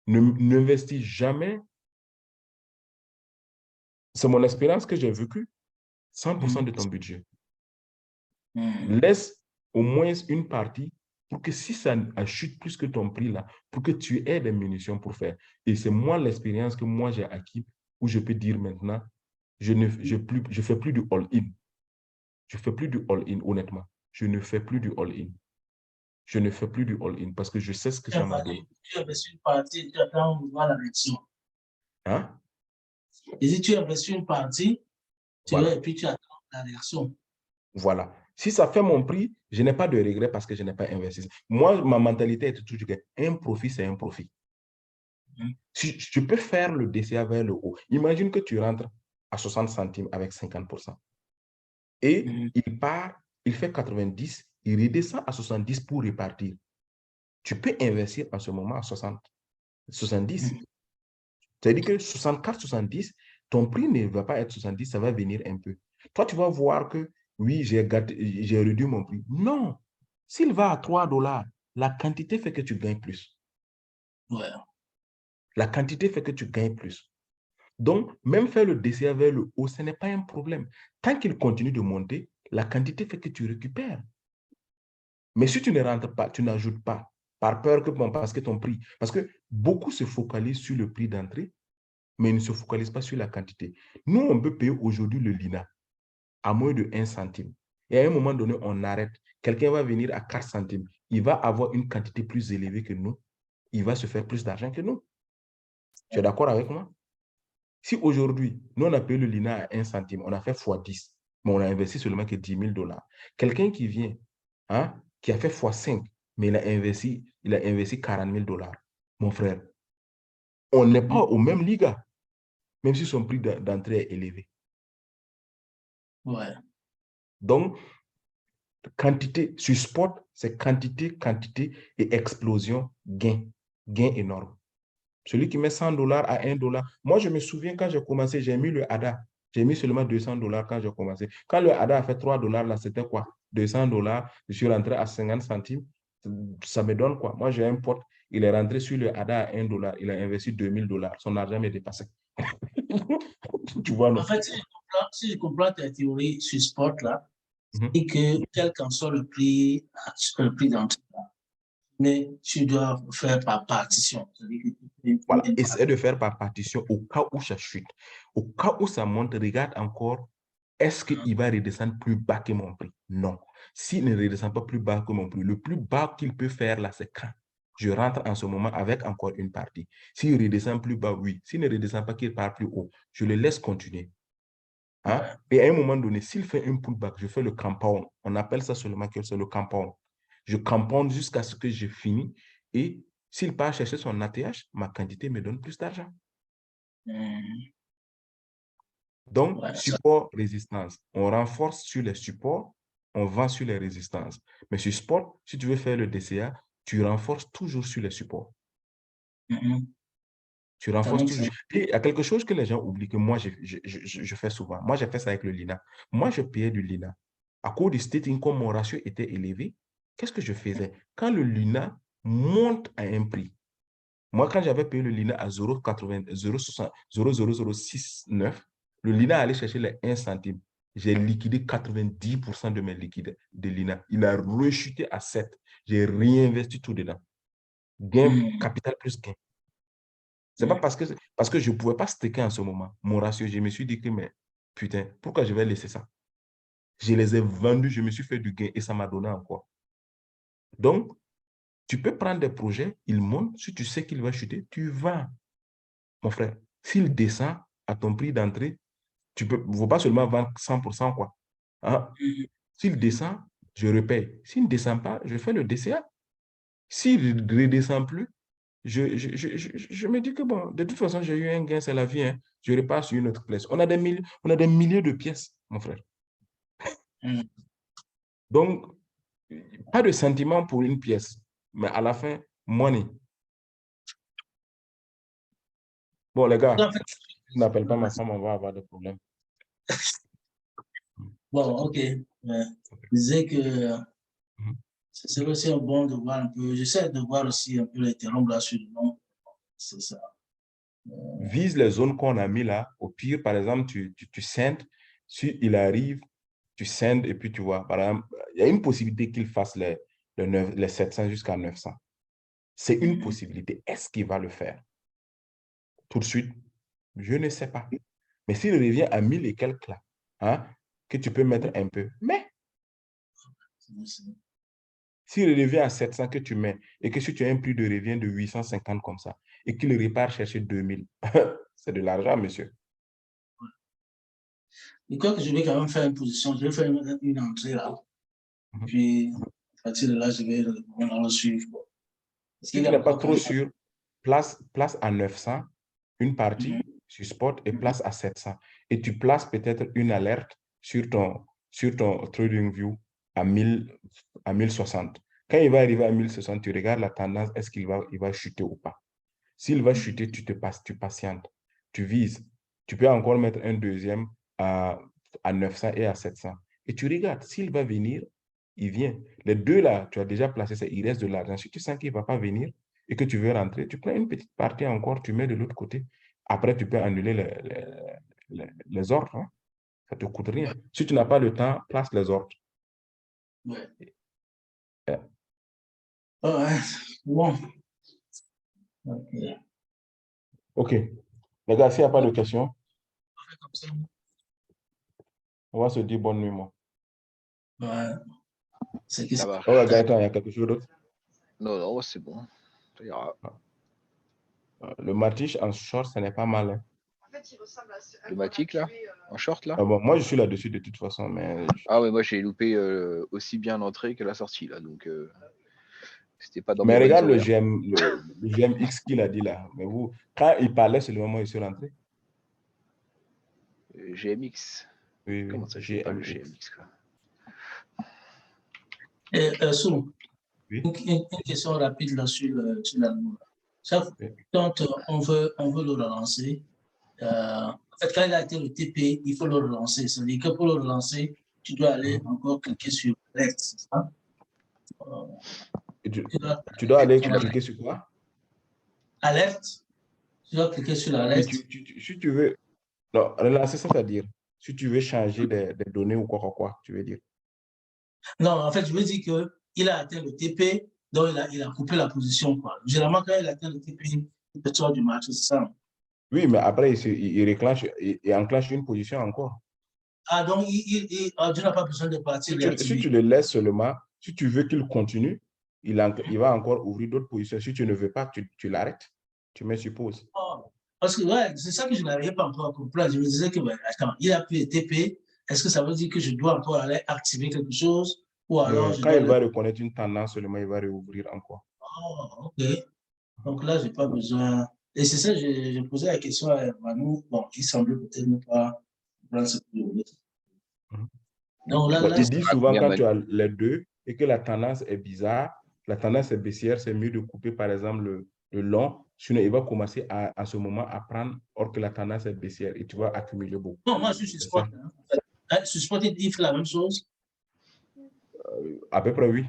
N'investis jamais. C'est mon expérience que j'ai vécue. 100% de ton budget. Laisse au moins une partie pour que si ça chute plus que ton prix là, pour que tu aies des munitions pour faire. Et c'est moi l'expérience que moi j'ai acquis où je peux dire maintenant, je fais plus du all-in. Je fais plus du all-in, honnêtement. Je ne fais plus du all-in. Je ne fais plus du all-in parce que je sais ce que ça m'a donné. Tu investis une partie, tu attends voir la réaction. Hein? Et si tu investis une partie, Voilà. Et puis tu attends la réaction. Voilà. Si ça fait mon prix, je n'ai pas de regret parce que je n'ai pas investi. Moi, ma mentalité est toujours qu'un profit, c'est un profit. Si je peux faire le DCA vers le haut. Imagine que tu rentres à 60 centimes avec 50%. Et il part, il fait 90, il redescend à 70 pour repartir. Tu peux investir en ce moment à 70. C'est-à-dire que 64, 70, ton prix ne va pas être 70, ça va venir un peu. Toi, tu vas voir que, oui, j'ai réduit mon prix. Non. S'il va à 3 $, la quantité fait que tu gagnes plus. Ouais. La quantité fait que tu gagnes plus. Donc, même faire le DCA vers le haut, ce n'est pas un problème. Tant qu'il continue de monter, la quantité fait que tu récupères. Mais si tu ne rentres pas, tu n'ajoutes pas, par peur que, bon, parce que ton prix, parce que beaucoup se focalisent sur le prix d'entrée, mais ils ne se focalisent pas sur la quantité. Nous, on peut payer aujourd'hui le Lina à moins de 1 centime. Et à un moment donné, on arrête. Quelqu'un va venir à 4 centimes. Il va avoir une quantité plus élevée que nous. Il va se faire plus d'argent que nous. Tu es d'accord avec moi? Si aujourd'hui, nous, on a payé le Lina à 1 centime, on a fait x10, mais on a investi seulement que 10 000 $. Quelqu'un qui vient, hein, qui a fait x5, mais il a investi 40 000 $. Mon frère, on n'est pas au même liga, même si son prix d'entrée est élevé. Ouais. Donc, quantité, sur spot, c'est quantité, quantité et explosion, gain énorme. Celui qui met 100 $ à 1 $. Moi, je me souviens quand j'ai commencé, j'ai mis le ADA. J'ai mis seulement 200 $ quand j'ai commencé. Quand le ADA a fait 3 $, là, c'était quoi? 200 $. Je suis rentré à 50 centimes. Ça me donne quoi? Moi, j'ai un pote, il est rentré sur le ADA à 1 $. Il a investi 2000 $. Son argent m'est dépassé. Tu vois, non? En fait, si je comprends ta théorie sur ce sport là, et que quel qu'en soit le prix d'entrée, mais tu dois faire par partition. Voilà, essaie de faire par partition au cas où ça chute. Au cas où ça monte, regarde encore, est-ce qu'il va redescendre plus bas que mon prix? Non. S'il ne redescend pas plus bas que mon prix, le plus bas qu'il peut faire là, c'est quand je rentre en ce moment avec encore une partie. S'il redescend plus bas, oui. S'il ne redescend pas, qu'il part plus haut, je le laisse continuer. Hein? Et à un moment donné, s'il fait un pullback, je fais le compound. On appelle ça seulement que c'est le compound. Je compound jusqu'à ce que j'ai fini. Et s'il part chercher son ATH, ma quantité me donne plus d'argent. Donc, support, résistance. On renforce sur les supports, on vend sur les résistances. Mais sur sport, si tu veux faire le DCA, tu renforces toujours sur les supports. Tu renforces toujours. Et il y a quelque chose que les gens oublient, que moi, je fais souvent. Moi, j'ai fait ça avec le Lina. Moi, je payais du Lina. À cause du state income, mon ratio était élevé. Qu'est-ce que je faisais? Quand le Lina monte à un prix, moi, quand j'avais payé le Lina à 0,00069, le Lina allait chercher les 1 centime. J'ai liquidé 90% de mes liquides de Lina. Il a rechuté à 7. J'ai réinvesti tout dedans. Gain, capital plus gain. C'est pas parce que je ne pouvais pas staker en ce moment. Mon ratio, je me suis dit que, mais putain, pourquoi je vais laisser ça? Je les ai vendus, je me suis fait du gain et ça m'a donné encore. Donc, tu peux prendre des projets, ils montent, si tu sais qu'il va chuter, tu vends. Mon frère, s'il descend à ton prix d'entrée, tu peux, ne faut pas seulement vendre 100%, quoi. Hein? S'il descend, je repaye. S'il ne descend pas, je fais le DCA. S'il ne redescend plus, je me dis que bon, de toute façon, j'ai eu un gain, c'est la vie. Hein. Je repars sur une autre pièce. On a des milliers de pièces, mon frère. Donc, pas de sentiment pour une pièce, mais à la fin, money. Bon, les gars, je n'appelle pas ma femme, on va avoir des problèmes. Bon, ok. Je disais que c'est aussi un bon de voir un peu. J'essaie de voir aussi un peu les terrains là sur le nom. C'est ça. Vise les zones qu'on a mis là. Au pire, par exemple, tu scindes. Si il arrive, tu scindes et puis tu vois. Par exemple, il y a une possibilité qu'il fasse les 700 jusqu'à 900. C'est une possibilité. Est-ce qu'il va le faire? Tout de suite, je ne sais pas. Mais s'il revient à 1000 et quelques là, hein, que tu peux mettre un peu. Mais s'il revient à 700 que tu mets et que si tu as un prix de revient de 850 comme ça et qu'il repart chercher 2000, c'est de l'argent, monsieur. Je crois que je vais quand même faire une position. Je vais faire une entrée là. Puis, à partir de là, je vais le suivre. Si tu n'es pas trop sûr, place à 900, une partie sur spot et place à 700. Et tu places peut-être une alerte sur ton TradingView à 1060. Quand il va arriver à 1060, tu regardes la tendance, est-ce qu'il va chuter ou pas. S'il va chuter, tu patientes, tu vises. Tu peux encore mettre un deuxième à 900 et à 700. Et tu regardes, s'il va venir, il vient. Les deux là, tu as déjà placé ça, il reste de l'argent. Si tu sens qu'il ne va pas venir et que tu veux rentrer, tu prends une petite partie encore, tu mets de l'autre côté. Après, tu peux annuler les ordres. Hein. Ça ne te coûte rien. Si tu n'as pas le temps, place les ordres. Ouais. Yeah. Ouais. Bon. OK. Les gars, s'il n'y a pas de questions, on va se dire bonne nuit, moi. Ouais. C'est qui Ça va. Oh, Gaëtan, il y a quelque chose d'autre? Non, c'est bon. Ça ira. Le Matiche en short, ce n'est pas mal. Hein. En fait, il ressemble à Le Matic, là? En short, là? Ah bon, moi, je suis là-dessus de toute façon. Mais... Ah ouais, moi j'ai loupé aussi bien l'entrée que la sortie, là. Donc, c'était pas dans Mais mes bonnes regarde horaires. le GMX qu'il a dit là. Mais vous, quand il parlait, c'est le moment où il s'est rentré. GMX. Oui, Comment ça, je n'ai pas le GMX. GMX, quoi. Sou, Oui. une question rapide là sur l'allemand. Quand on veut le relancer, en fait, quand il a été le TP, il faut le relancer. C'est-à-dire que pour le relancer, tu dois aller encore cliquer sur alerte, c'est ça? Tu dois aller cliquer sur quoi? Alerte. Tu dois cliquer sur l'alerte. Si tu veux, non, relancer, c'est-à-dire, si tu veux changer des données ou quoi, tu veux dire. Non, en fait, je veux dire qu'il a atteint le TP, donc il a coupé la position. Quoi. Généralement, quand il atteint le TP, il peut sortir du match, c'est ça. Oui, mais après, il enclenche une position encore. Ah, donc tu n'as pas besoin de partir. Si tu le laisses seulement, si tu veux qu'il continue, il va encore ouvrir d'autres positions. Si tu ne veux pas, tu l'arrêtes. Tu mets sur pause. Oh, parce que ouais, c'est ça que je n'arrivais pas encore à comprendre. Je me disais que, ouais, attends, il a pris le TP. Est-ce que ça veut dire que je dois encore aller activer quelque chose ou alors Quand il va reconnaître une tendance seulement, il va réouvrir encore. Oh, OK. Donc là, je n'ai pas besoin. Et c'est ça, j'ai posé la question à Manu. Bon, il semble peut-être ne pas prendre ce que je voulais. Donc là, Il dit souvent quand Manu. tu as les deux et que la tendance est bizarre, la tendance est baissière, c'est mieux de couper par exemple le long. Sinon, il va commencer à ce moment à prendre, or que la tendance est baissière et tu vas accumuler beaucoup. Non, moi, je suis sur Spot. Hein. Sur Spot, il fait la même chose. À peu près, oui.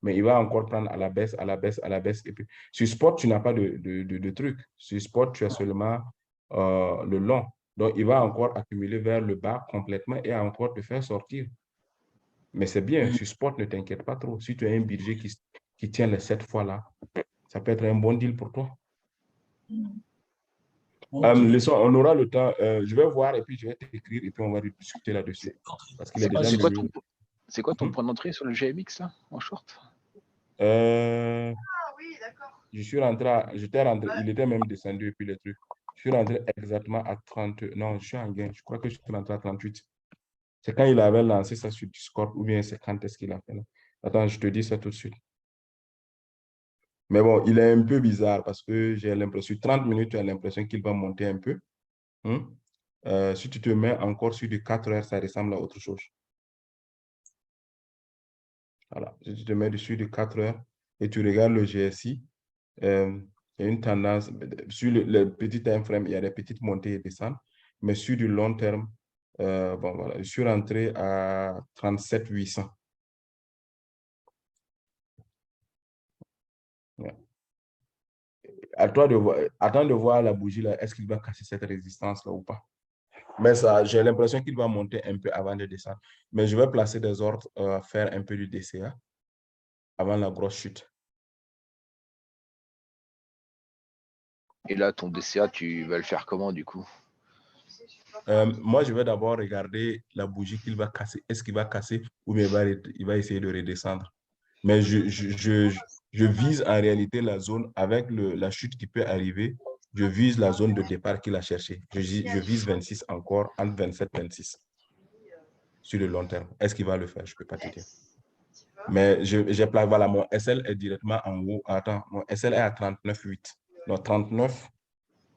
Mais il va encore prendre à la baisse, à la baisse, à la baisse. Et puis, sur Spot, tu n'as pas de truc. Sur Spot, tu as seulement le long. Donc, il va encore accumuler vers le bas complètement et encore te faire sortir. Mais c'est bien, sur Spot, ne t'inquiète pas trop. Si tu as un budget qui tient les 7 fois là, ça peut être un bon deal pour toi. Okay. On aura le temps. Je vais voir et puis je vais t'écrire et puis on va discuter là-dessus. Parce qu'il est déjà minuit. C'est quoi ton point d'entrée sur le GMX là, en short? Ah oui, d'accord. J'étais rentré, il était même descendu et puis les trucs. Je suis rentré exactement à 30. Non, je suis en gain. Je crois que je suis rentré à 38. C'est quand il avait lancé ça sur Discord ou bien c'est quand est-ce qu'il a fait là. Attends, je te dis ça tout de suite. Mais bon, il est un peu bizarre parce que j'ai l'impression, sur 30 minutes, tu as l'impression qu'il va monter un peu. Si tu te mets encore sur du 4 heures, ça ressemble à autre chose. Voilà, si tu te mets dessus de 4 heures et tu regardes le GSI, il y a une tendance, sur le petit time frame, il y a des petites montées et descentes, mais sur du long terme, Bon, voilà, je suis rentré à 37 800. Ouais. Attends de voir la bougie là, est-ce qu'il va casser cette résistance là ou pas? Mais ça, j'ai l'impression qu'il va monter un peu avant de descendre. Mais je vais placer des ordres, faire un peu du DCA avant la grosse chute. Et là, ton DCA, tu vas le faire comment du coup? Moi, je vais d'abord regarder la bougie qu'il va casser. Est-ce qu'il va casser ou bien il va essayer de redescendre? Mais je vise en réalité la zone avec la chute qui peut arriver. Je vise la zone de départ qu'il a cherché. Je vise 26 encore, entre 27 et 26 sur le long terme. Est-ce qu'il va le faire? Je ne peux pas te dire. Mais voilà, mon SL est directement en haut. Attends, mon SL est à 39,8. Donc 39,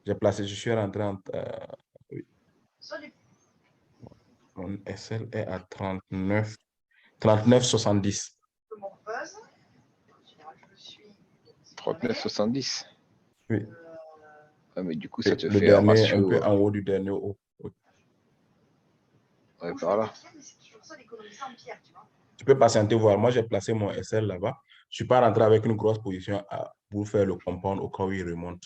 j'ai placé, je suis rentré en... oui. Mon SL est à 39,70. 39,70. Oui. Ah, mais du coup, ça te Le fait un dernier, ratio. un peu en haut du dernier haut. Oui. Ouais, par là. Tu peux patienter voir. Moi, j'ai placé mon SL là-bas. Je ne suis pas rentré avec une grosse position pour faire le compound au cas où il remonte.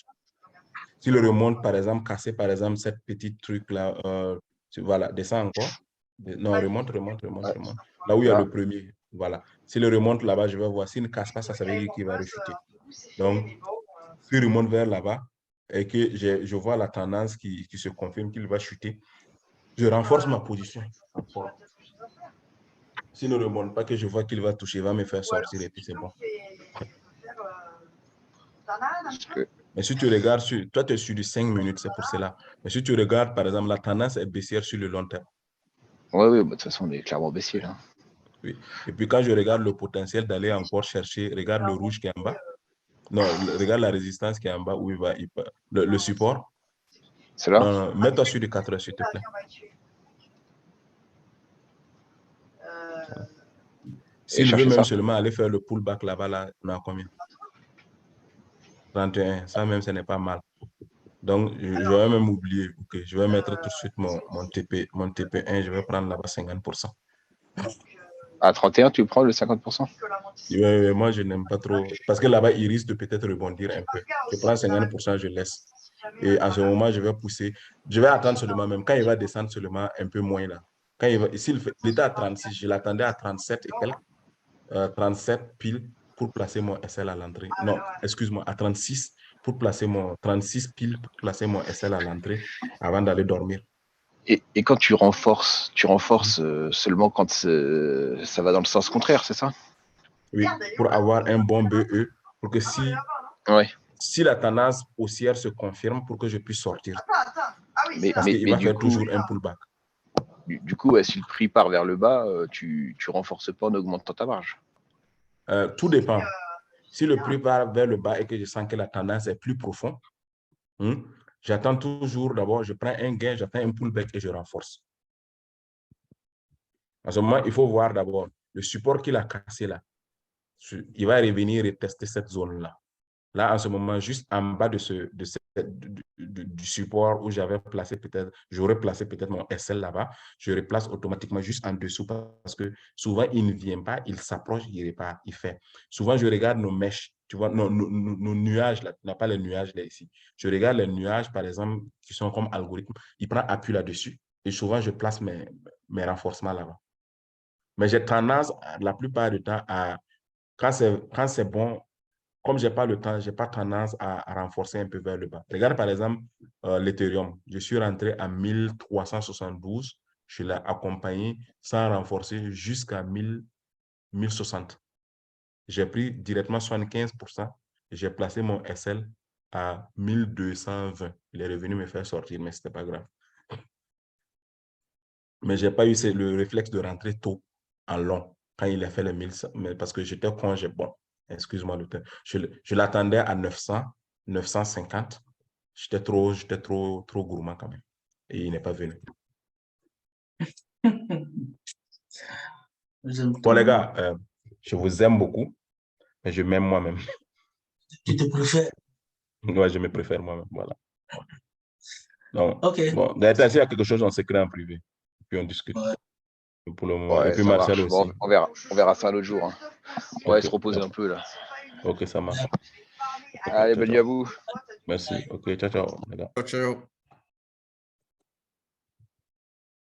Si le remonte, par exemple, casser, par exemple, cette petite truc-là, voilà, descend encore. Non, remonte. Là où il y a le premier, voilà. Si le remonte là-bas, je vais voir. S'il ne casse pas, ça veut dire qu'il va rechuter. Donc, s'il remonte vers là-bas et que je vois la tendance qui se confirme qu'il va chuter, je renforce ma position. S'il ne remonte pas, que je vois qu'il va toucher, il va me faire sortir et puis c'est bon. Mais si tu regardes, toi, tu es sur du 5 minutes, c'est pour cela. Mais si tu regardes, par exemple, la tendance est baissière sur le long terme. Oui, bah, de toute façon, on est clairement baissier là. Oui. Et puis, quand je regarde le potentiel d'aller encore chercher, regarde le rouge qui est en bas. Non, regarde la résistance qui est en bas où le support. C'est là? Non, mets-toi sur du 4 heures, s'il te plaît. S'il veut même seulement aller faire le pullback là-bas, là, on a combien? 31. Ça même, ce n'est pas mal. Donc, je vais même oublier. Okay. Je vais mettre tout de suite mon TP1. Je vais prendre là-bas 50%. À 31, tu prends le 50%? Oui, moi, je n'aime pas trop. Parce que là-bas, il risque de peut-être rebondir un peu. Je prends 50%, je laisse. Et à ce moment, je vais pousser. Je vais attendre seulement, même quand il va descendre seulement un peu moins là. Quand il était à 36, je l'attendais à 37 et quelques. 37 piles pour placer mon SL à l'entrée. Non, excuse-moi, à 36 pour placer 36 piles pour placer mon SL à l'entrée avant d'aller dormir. Et quand tu renforces seulement quand ça va dans le sens contraire, c'est ça? Oui, pour avoir un bon BE, pour que si la tendance haussière se confirme, pour que je puisse sortir. Parce qu'il va faire toujours un pullback. Du coup, si le prix part vers le bas, tu renforces pas en augmentant ta marge? Tout dépend. Si le prix part vers le bas et que je sens que la tendance est plus profonde, j'attends toujours d'abord, je prends un gain, j'attends un pullback et je renforce. À ce moment, il faut voir d'abord le support qu'il a cassé là. Il va revenir et tester cette zone-là. Là, en ce moment, juste en bas du support où j'aurais placé peut-être mon SL là-bas, je replace automatiquement juste en dessous parce que souvent, il ne vient pas, il s'approche, il repart, il fait. Souvent, je regarde nos mèches, tu vois, nos nuages là, tu n'as pas les nuages là ici. Je regarde les nuages, par exemple, qui sont comme algorithme, il prend appui là-dessus et souvent, je place mes renforcements là-bas. Mais j'ai tendance, la plupart du temps, quand c'est bon, comme je n'ai pas le temps, je n'ai pas tendance à renforcer un peu vers le bas. Regarde par exemple l'Ethereum. Je suis rentré à 1372. Je l'ai accompagné sans renforcer jusqu'à 1060. J'ai pris directement 75%. J'ai placé mon SL à 1220. Il est revenu me faire sortir, mais ce n'était pas grave. Mais je n'ai pas eu le réflexe de rentrer tôt en long quand il a fait les 1100, parce que j'étais con, bon, excuse-moi le temps. Je l'attendais à 900, 950. J'étais trop gourmand quand même. Et il n'est pas venu. Bon, les gars, je vous aime beaucoup, mais je m'aime moi-même. Tu te préfères? Ouais, je me préfère moi-même, voilà. Donc, OK. bon, d'ailleurs, s'il y a quelque chose, on s'écrit en privé. puis on discute. Ouais. Pour le moment. Ouais, Et puis ça Marcel marche. aussi. Bon, on verra ça l'autre jour. Hein. On va Ok, se reposer un peu là. ok, ça marche. Ok, Allez, ciao, bonne nuit ciao. à vous. Merci. Ok, ciao, ciao, les gars. Ciao, ciao.